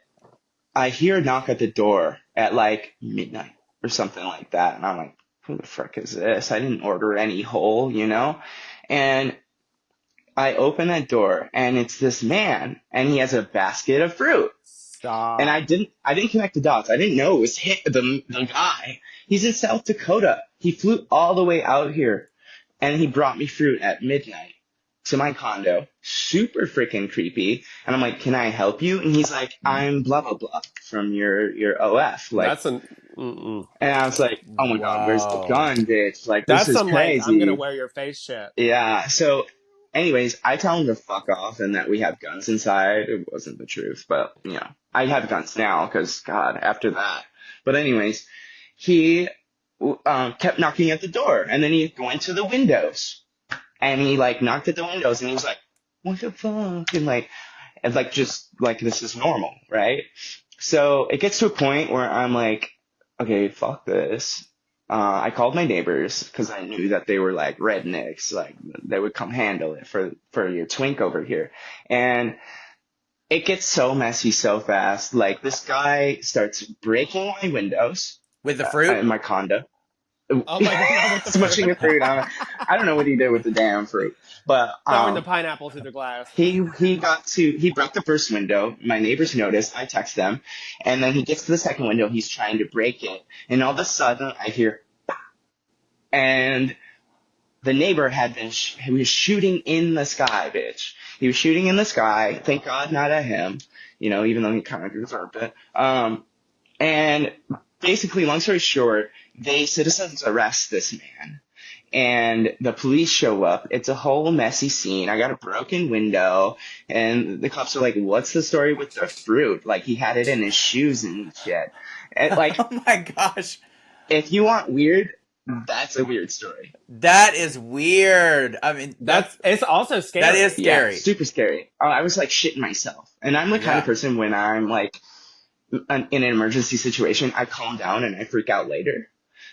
I hear a knock at the door at like midnight or something like that, and I'm like, who the frick is this? I didn't order any hole, you know? And I open that door, and it's this man, and he has a basket of fruit. Stop. And I didn't connect the dots. I didn't know it was the guy. He's in South Dakota. He flew all the way out here, and he brought me fruit at midnight to my condo. Super freaking creepy. And I'm like, can I help you? And he's like, I'm blah blah blah from your OF. Like, That's an. Mm-mm. and I was like, oh my God, where's the gun, bitch? Like, That's this is some crazy. like I'm gonna wear your face shit. Yeah. So, anyways, I tell him to fuck off and that we have guns inside. It wasn't the truth, but you know, I have guns now because God, after that. But anyways, he kept knocking at the door, and then he went to the windows, and he like knocked at the windows, and he was like, what the fuck? And like just like this is normal, right? So it gets to a point where I'm like, okay, fuck this. I called my neighbors because I knew that they were like rednecks, like they would come handle it for your twink over here. And it gets so messy so fast. Like this guy starts breaking my windows with the fruit in my condo. Oh my God! Smushing the fruit on it. I don't know what he did with the damn fruit, but throwing the pineapple through the glass. He broke the first window. My neighbors noticed. I text them, and then he gets to the second window. He's trying to break it, and all of a sudden I hear, and the neighbor he was shooting in the sky, bitch. He was shooting in the sky. Thank God, not at him. You know, even though he kind of deserved it. And basically, long story short, citizens arrest this man. And the police show up. It's a whole messy scene. I got a broken window, and the cops are like, what's the story with the fruit? Like, he had it in his shoes and shit. And like, oh my gosh. If you want weird, that's a weird story. That is weird. I mean, it's also scary. That is scary. Yeah, super scary. I was like shitting myself. And I'm the kind of person when I'm like in an emergency situation, I calm down and I freak out later.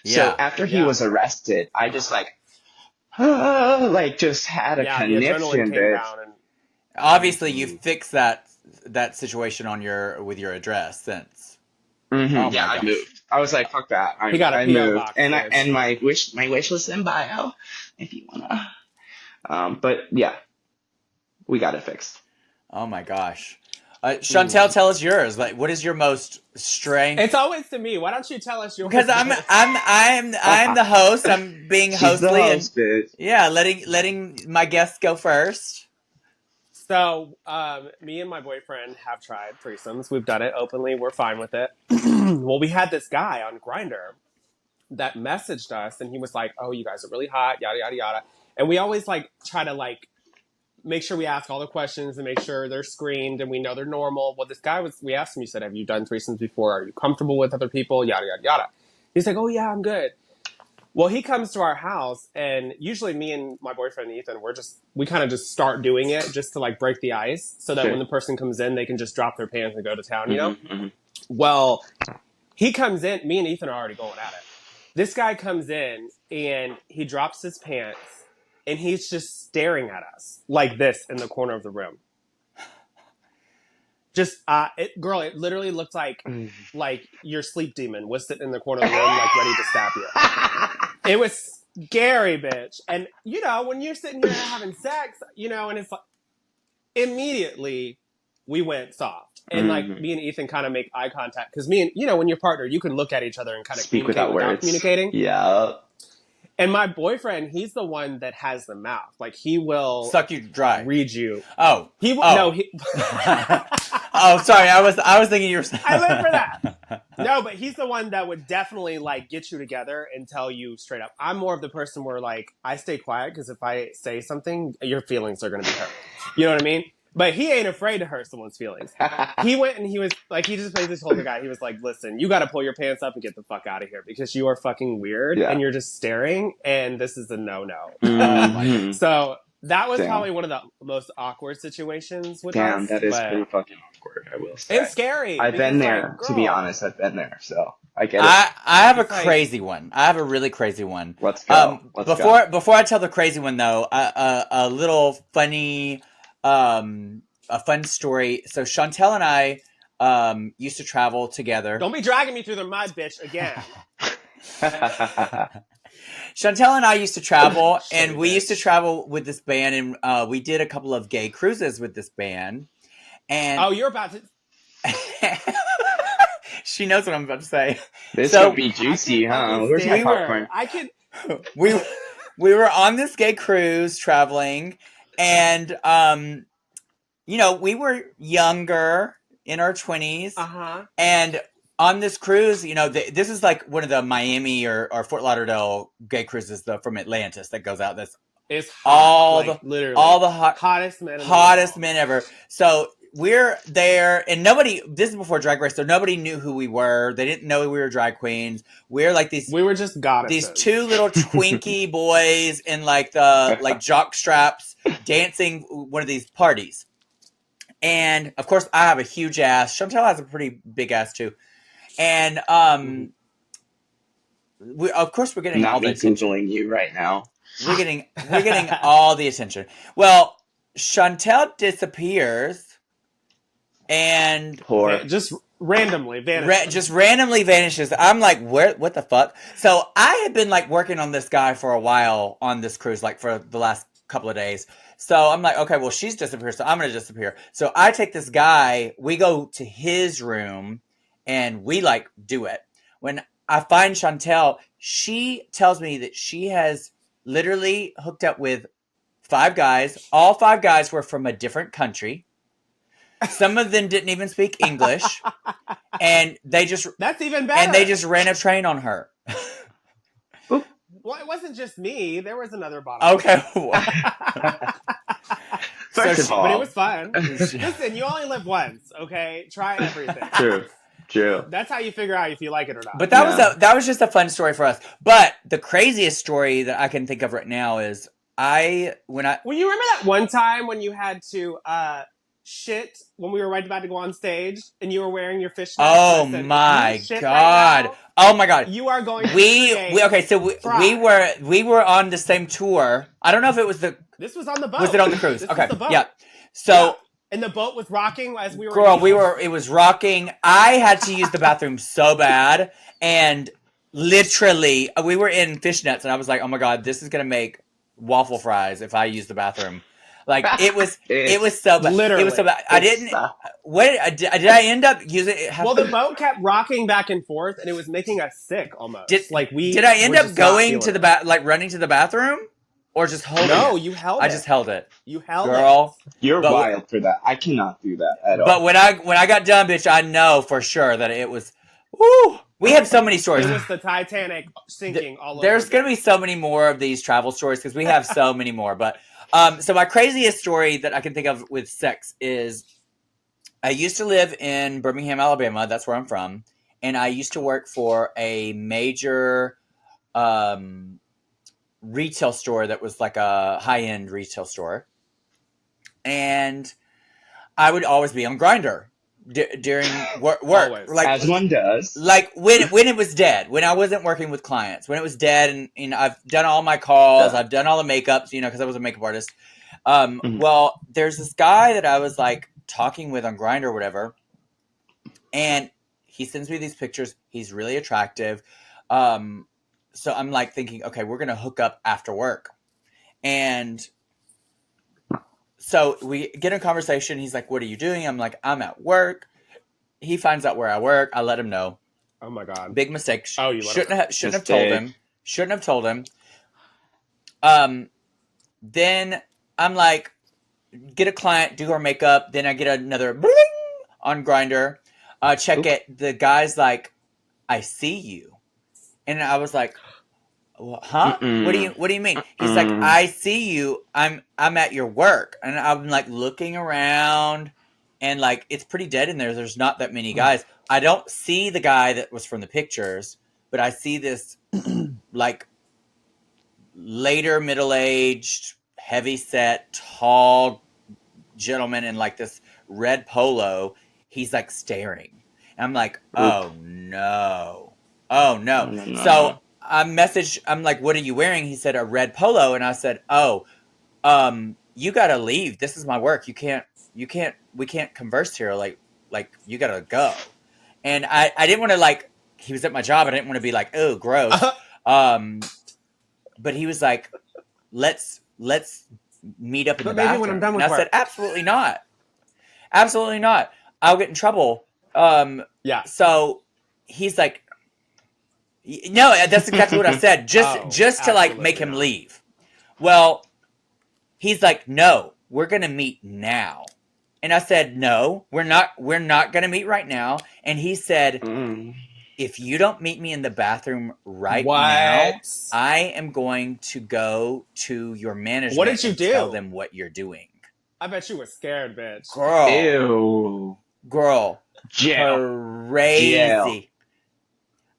So after he was arrested, I just like just had a conniption, bitch. Obviously, you fixed that situation with your address since. Mm-hmm. Oh yeah, I moved. I was like, fuck that. I moved, box, and my wish list in bio. if you wanna. But yeah, we got it fixed. Oh my gosh. Shontelle, tell us yours. Like, what is your most strange? It's always to me. Why don't you tell us yours? Because I'm the host. I'm being She's the hostly host, bitch. yeah, letting my guests go first. So, me and my boyfriend have tried threesomes. We've done it openly. We're fine with it. Well, we had this guy on Grindr that messaged us, and he was like, "Oh, you guys are really hot, yada yada yada." And we always like try to like make sure we ask all the questions and make sure they're screened and we know they're normal. Well, this guy was. We asked him. He said, "Have you done threesomes before? Are you comfortable with other people? Yada yada yada." He's like, "Oh yeah, I'm good." Well, he comes to our house, and usually me and my boyfriend Ethan, we kind of just start doing it just to like break the ice, so that Sure. when the person comes in, they can just drop their pants and go to town, you know? Mm-hmm. Well, he comes in, me and Ethan are already going at it. This guy comes in, and he drops his pants, and he's just staring at us like this in the corner of the room. Just, it literally looked like your sleep demon was sitting in the corner of the room, like ready to stab you. It was scary, bitch. And, you know, when you're sitting here having sex, you know, and it's like, immediately we went soft. And, like, me and Ethan kind of make eye contact. Because when you're partner, you can look at each other and kind of Speak communicate without words. communicating. Yeah. And my boyfriend, he's the one that has the mouth. Like, he will... Suck you dry. Read you. Oh. He will... Oh. No, he... Oh, sorry. I was thinking you were... I live for that. No, but he's the one that would definitely, like, get you together and tell you straight up. I'm more of the person where, like, I stay quiet because if I say something, your feelings are going to be hurt. You know what I mean? But he ain't afraid to hurt someone's feelings. He went and he was, like, he just basically told the guy, he was like, listen, you got to pull your pants up and get the fuck out of here because you are fucking weird and you're just staring and this is a no-no. Mm-hmm. So... That was probably one of the most awkward situations with us. Damn, that is pretty fucking awkward, I will say. It's scary. I've been there, like, to be honest. I've been there, so I get it. I have a crazy one. I have a really crazy one. Let's go. Before I tell the crazy one, though, a little funny, a fun story. So Shontelle and I used to travel together. Don't be dragging me through the mud, bitch, again. Chantel and I used to travel, and we used to travel with this band, and we did a couple of gay cruises with this band. And oh, you're about to... She knows what I'm about to say. This could be juicy, huh? Where's my popcorn? We were on this gay cruise traveling, and we were younger, in our 20s, and on this cruise, this is like one of the Miami or Fort Lauderdale gay cruises from Atlantis that goes out. It's hot, literally all the hottest men ever. So we're there, and this is before Drag Race, so nobody knew who we were. They didn't know we were drag queens. We were just goddesses. These two little twinkie boys in the jock straps dancing one of these parties. And of course, I have a huge ass. Shontelle has a pretty big ass too. And we're getting all the attention. Googling you right now. We're getting all the attention. Well, Shontelle disappears, and just randomly vanishes. I'm like, what the fuck? So I had been working on this guy for a while on this cruise, for the last couple of days. So I'm like, okay, well, she's disappeared, so I'm gonna disappear. So I take this guy. We go to his room. And we do it. When I find Shontelle, she tells me that she has literally hooked up with 5 guys. All 5 guys were from a different country. Some of them didn't even speak English. And that's even better. And they just ran a train on her. Well, it wasn't just me. There was another bottle. Okay. First of all. But it was fun. Listen, you only live once, okay? Try everything. True. That's how you figure out if you like it or not. But that was just a fun story for us. But the craziest story that I can think of right now is Well, you remember that one time when you had to shit when we were right about to go on stage and you were wearing your fishnets? Oh my god! Right, oh my god! You are going to we were on the same tour. I don't know if it was This was on the boat. Was it on the cruise? This okay, was the boat. Yeah. So. Yeah. And the boat was rocking as we were... Girl, it was rocking. I had to use the bathroom so bad. And literally, we were in fishnets. And I was like, oh my God, this is going to make waffle fries if I use the bathroom. Like it It's was so bad. It was so Literally. bad. I didn't. What did I end up using? Well, the boat kept rocking back and forth, and it was making us sick Did almost. Like did we I end were up just not going to feeling the it. like running to the bathroom, or just holding No, it? you held I it. just held it, You held it. girl. you're But wild for that. I cannot do that at but all. when I got done, bitch, I know for sure that it was. Woo! We have so many stories. It was the Titanic sinking all over There's again. going to be so many more of these travel stories because we have so many more. But so my craziest story that I can think of with sex is I used to live in Birmingham, Alabama. That's where I'm from, and I used to work for a major retail store that was like a high end retail store, and I would always be on Grinder during work. Always. As one does. Like when it was dead, when I wasn't working with clients, when it was dead, and I've done all my calls, Yeah. I've done all the makeups, because I was a makeup artist. Mhm. Well, there's this guy that I was like talking with on Grindr or whatever, and he sends me these pictures. He's really attractive. So I'm like thinking, okay, we're gonna hook up after work, and so we get in a conversation. He's like, "What are you doing?" I'm like, "I'm at work." He finds out where I work. I let him know. Oh my god. Big mistake. Oh, you let him know. Shouldn't have told Mistake. him. Shouldn't have told him. Then I'm like, get a client, do her makeup. Then I get another bling on Grindr. Check Oop. it. The guy's like, I see you, and I was like, huh? Mm-mm. What do you mean? He's like, I see you. I'm at your work, and I'm like looking around, and like it's pretty dead in there. There's not that many guys. I don't see the guy that was from the pictures, but I see this like later middle aged, heavy set, tall gentleman in like this red polo. He's like staring, and I'm like, Oop. oh no, oh no. No, no, no, no. So I messaged. I'm like, what are you wearing? He said a red polo, and I said, oh, you gotta leave. This is my work. We can't converse here. Like you gotta go. And I didn't want to like. He was at my job. I didn't want to be like, oh, gross. But he was like, let's meet up in But the maybe bathroom. when I'm done with and I work. said, absolutely not. Absolutely not. I'll get in trouble. Yeah. So he's like, no, that's exactly what I said. Just to like make him not. leave. Well, he's like, no, we're gonna meet now. And I said, no, we're not gonna meet right now. And he said, if you don't meet me in the bathroom right now, I am going to go to your management What did you and do? tell them what you're doing. I bet you were scared, bitch. Girl, Jail. crazy. Jail.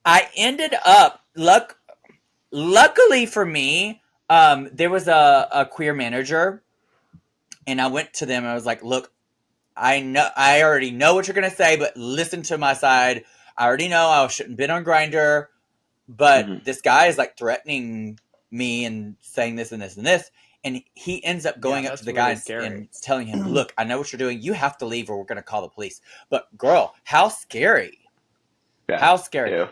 I ended up luckily for me, there was a queer manager, and I went to them and I was like, look, I already know what you're gonna say, but listen to my side. I already know I shouldn't have been on Grindr, but this guy is like threatening me and saying this and this and this. And he ends up going up to the guy and telling him, look, I know what you're doing. You have to leave or we're going to call the police. But girl, how scary. Yeah. How scary. Ew.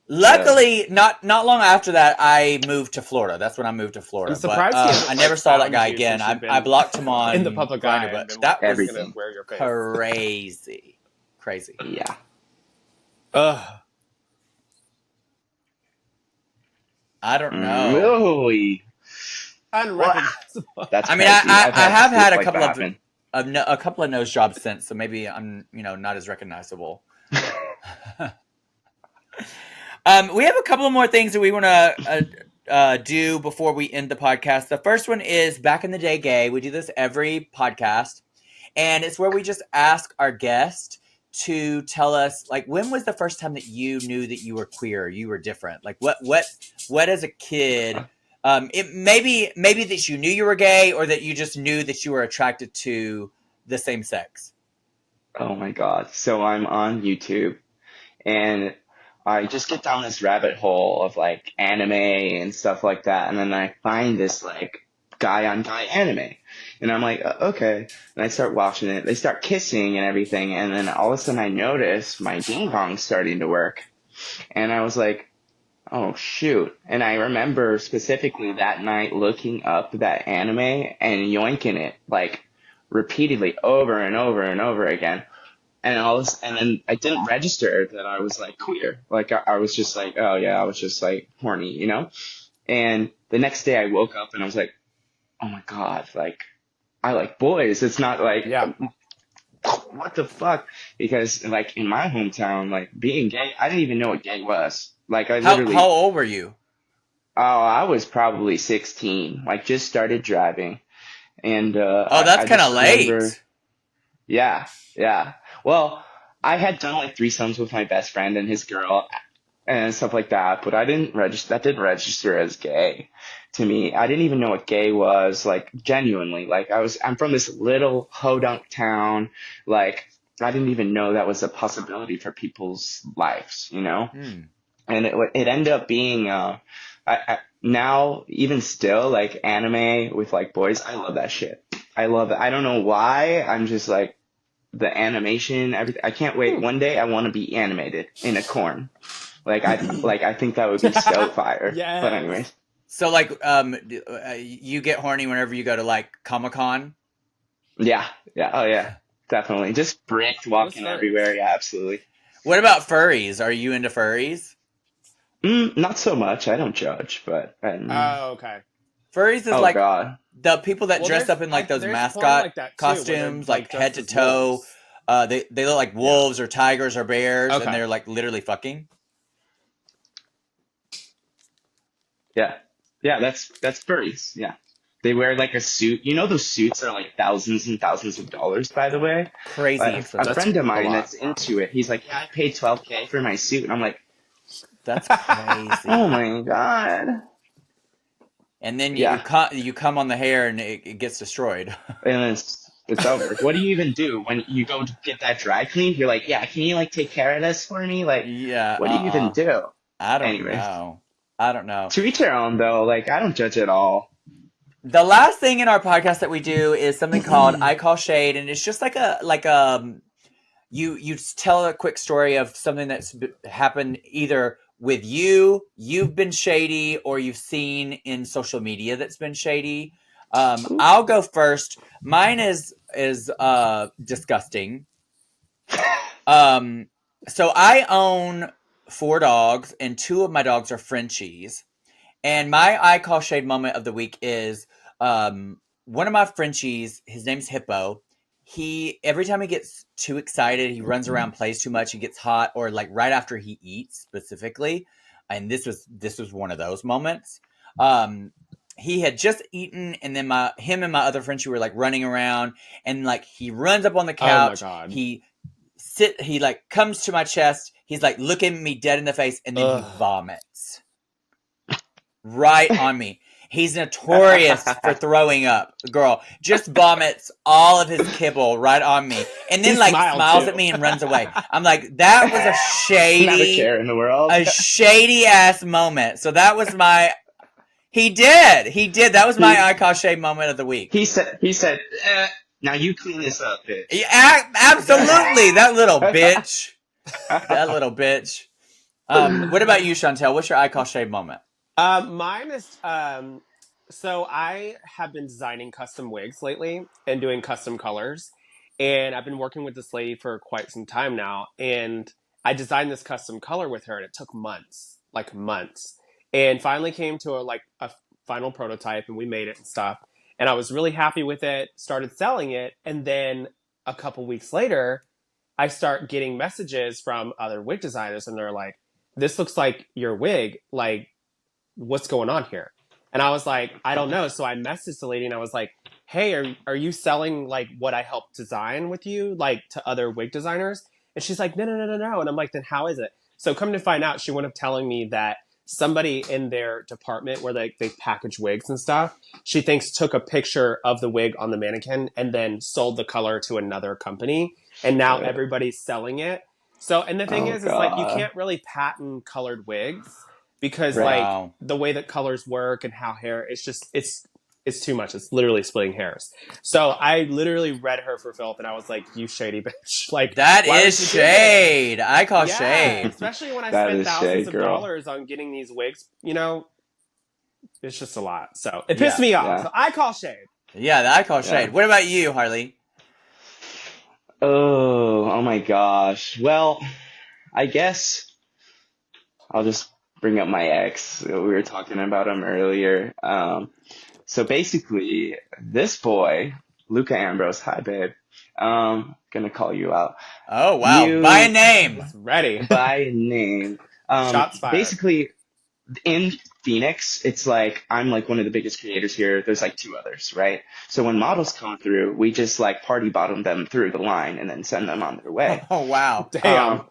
Luckily, not long after that, I moved to Florida. That's when I moved to Florida. I'm surprised I never saw that guy again. I blocked him on in the public eye, but that was everything. Wear your face. Crazy. Yeah. I don't know. Really? Unrecognizable. That's I mean, crazy. I have had a like couple of nose jobs since, so maybe I'm not as recognizable. We have a couple of more things that we want to do before we end the podcast. The first one is Back in the Day Gay. We do this every podcast, and it's where we just ask our guest to tell us, like, when was the first time that you knew that you were queer, you were different? Like, what as a kid, it maybe that you knew you were gay, or that you just knew that you were attracted to the same sex. Oh my God. So I'm on YouTube and I just get down this rabbit hole of like anime and stuff like that. And then I find this like guy on guy anime. And I'm like, okay. And I start watching it. They start kissing and everything. And then all of a sudden I notice my ding dong starting to work. And I was like, Oh shoot. And I remember specifically that night looking up that anime and yoinking it like repeatedly over and over and over again. And then I didn't register that I was like queer. Like I was just like, oh yeah, I was just like horny, you know? And the next day I woke up and I was like, oh my God, like I like boys. It's not like Yeah. what the fuck? Because like in my hometown, like being gay, I didn't even know what gay was. Like I How literally, old were you? oh, I was probably 16, like just started driving. And Oh, that's I kind of just remember, late. yeah, yeah. Well, I had done like threesomes with my best friend and his girl and stuff like that, but I didn't register, that didn't register as gay to me. I didn't even know what gay was, like genuinely. Like I'm from this little hodunk town. Like I didn't even know that was a possibility for people's lives, you know? Hmm. And it ended up being now even still like anime with like boys. I love that shit. I love it. I don't know why. I'm just like the animation. Everything. I can't wait. Hmm. One day I want to be animated in a corn. I think that would be so fire. But Yes. anyways, So like, you get horny whenever you go to like Comic Con. yeah, yeah, oh yeah, definitely. Just bricked What's walking furries? everywhere. Yeah, absolutely. What about furries? Are you into furries? Not so much. I don't judge, but Oh, okay. Furries is oh like god, the people that Well, dress up in like those there's porn mascot like that too, where they're costumes, like like head dressed to as toe. wolves. They look like Yeah. wolves or tigers or bears, and Okay. they're like literally fucking. yeah, yeah. That's furries. Yeah, they wear like a suit. You know those suits are like thousands and thousands of dollars, by the way. Crazy A expensive. That's friend of a mine lot. that's into it. He's like, yeah, I paid 12K for my suit, and I'm like, That's oh crazy. my god. And then Yeah, you come on the hair and it gets destroyed. and it's over. What do you even do when you go to get that dry cleaned? You're like, yeah, can you like take care of this for me? Like, Yeah. what do you even do? I don't Anyways, know. I don't know. to each their own though. Like, I don't judge at all. The last thing in our podcast that we do is something called I Call Shade, and it's just like you tell a quick story of something that's happened either with you've been shady, or you've seen in social media that's been shady. Ooh. I'll go first. Mine is disgusting. Um, so I own 4 dogs, and 2 of my dogs are Frenchies. And my I call shade moment of the week is one of my Frenchies. His name's Hippo. He every time he gets too excited, he runs around, plays too much, he gets hot, or like right after he eats specifically. And this was one of those moments. Um, he had just eaten, and then my him and my other Frenchie were like running around, and like he runs up on the Oh my couch. god. He like comes to my chest. He's like looking me dead in the face, and then he Ugh. vomits right on me. He's notorious for throwing up. The girl just vomits all of his kibble right on me, and He then like smiled smiles too. at me and runs away. I'm like, that was Not a care in the world. a shady ass moment. So that was my. He did. That was my he I call shade moment of the week. he said, now you clean this up, bitch. Yeah, absolutely, that little bitch. That little bitch. What about you, Shontelle? What's your I call shade moment? Mine is so I have been designing custom wigs lately and doing custom colors. And I've been working with this lady for quite some time now. And I designed this custom color with her and it took months, like months. And finally came to a final prototype and we made it and stuff. And I was really happy with it, started selling it, and then a couple weeks later, I start getting messages from other wig designers and they're like, this looks like your wig. Like, what's going on here? And I was like, I don't know. So I messaged the lady and I was like, hey, are you selling like what I helped design with you, like to other wig designers? And she's like, no, no, no, no, no. And I'm like, then how is it? So come to find out, she wound up telling me that somebody in their department where they package wigs and stuff, she thinks took a picture of the wig on the mannequin and then sold the color to another company. And now Shit. everybody's selling it. So, and the thing Oh is like, you god. can't really patent colored wigs because Right. like Wow. the way that colors work and how hair, it's just, it's it's too much. It's literally splitting hairs. So I literally read her for filth, and I was like, "You shady bitch!" Like That why would is you do this? shade. I call Yeah, shade. especially when I That spent is thousands shade, of girl. dollars on getting these wigs. You know, it's just a lot. So it pissed Yeah. me off. Yeah. So I call shade. Yeah, I call shade. Yeah. What about you, Harley? Oh my gosh. Well, I guess I'll just bring up my ex. We were talking about him earlier. So basically, this boy, Luca Ambrose, hi babe. Gonna call you out. Oh, wow. By a You name. He's ready. by name. Shots fired. Basically, in Phoenix, it's like I'm like one of the biggest creators here. There's like two others, right? So when models come through, we just like party bottom them through the line and then send them on their way. Oh, wow. Damn.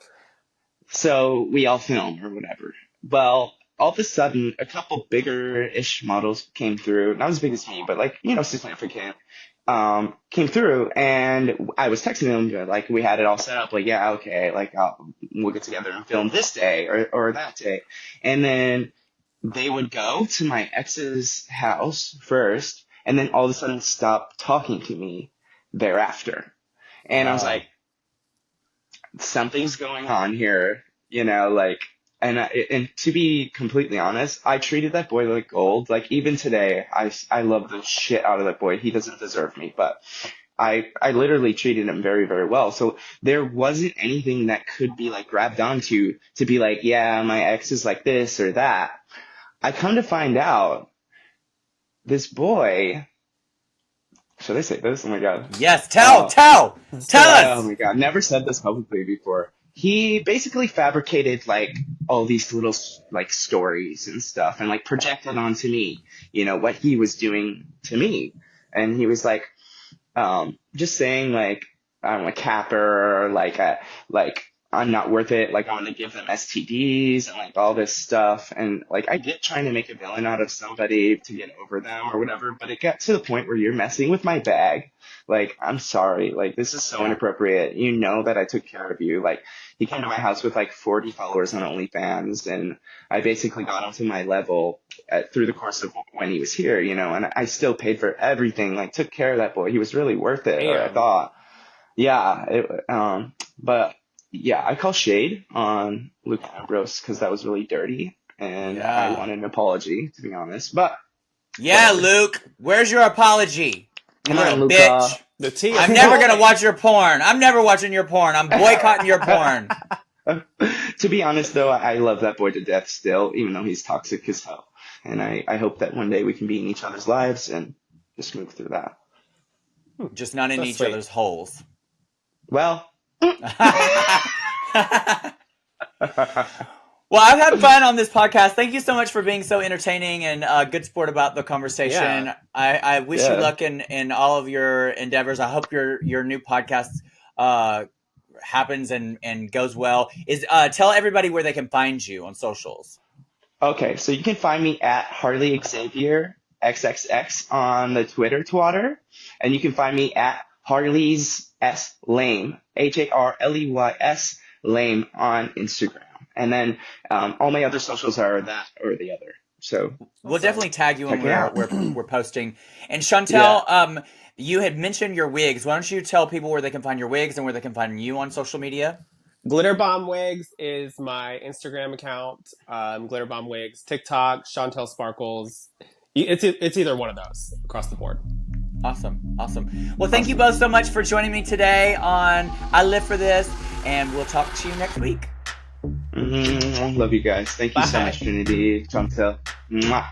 So we all film or whatever. Well, all of a sudden, a couple bigger-ish models came through. Not as big as me, but like, significant. Came through, and I was texting them, like, we had it all set up, like, yeah, okay, like, we'll get together and film this day or that day. And then they would go to my ex's house first, and then all of a sudden stop talking to me thereafter. And I was like, something's going on here, like, and to be completely honest, I treated that boy like gold. Like, even today, I love the shit out of that boy. He doesn't deserve me, but I literally treated him very, very well. So there wasn't anything that could be like grabbed onto to be like, yeah, my ex is like this or that. I come to find out this boy, should I say this? Oh my God. Yes, tell Oh us. my God. Never said this publicly before. He basically fabricated like all these little like stories and stuff and like projected onto me, what he was doing to me. And he was like, just saying like, I'm a capper, or like I'm not worth it. Like, I want to give them STDs and like all this stuff. And like, I get trying to make a villain out of somebody to get over them or whatever, but it got to the point where you're messing with my bag. Like, I'm sorry. Like, this is so inappropriate. You know that I took care of you. Like, he came to my house with like 40 followers on OnlyFans, and I basically got him to my level through the course of when he was here, and I still paid for everything. Like, took care of that boy. He was really worth it, or I thought. Yeah. But yeah, I call shade on Luke Ambrose because that was really dirty, and I want an apology, to be honest. But yeah, Luke, where's your apology? come You on, little Luca. bitch. The tea. I'm never going to watch your porn. I'm never watching your porn. I'm boycotting your porn. To be honest, though, I love that boy to death still, even though he's toxic as hell. And I hope that one day we can be in each other's lives and just move through that. Just not in That's each sweet. other's holes. Well, Well, I've had fun on this podcast. Thank you so much for being so entertaining and good sport about the conversation. Yeah. I wish you luck in all of your endeavors. I hope your new podcast happens and goes well. Tell everybody where they can find you on socials. okay, so you can find me at Harley Xavier XXX on the Twitter twatter, and you can find me at Harley's S Lame HARLEYS Lame on Instagram. And then all my other socials are that or the other. So We'll definitely tag you when Check it out. we're posting. And Shontelle, you had mentioned your wigs. Why don't you tell people where they can find your wigs and where they can find you on social media? Glitter Bomb Wigs is my Instagram account. Glitter Bomb Wigs, TikTok, Shontelle Sparkles. It's either one of those across the board. Awesome. Well, thank you both so much for joining me today on I Live for This, and we'll talk to you next week. love you guys. Thank you so Bye. much, Trinity, Shontelle. Mwah.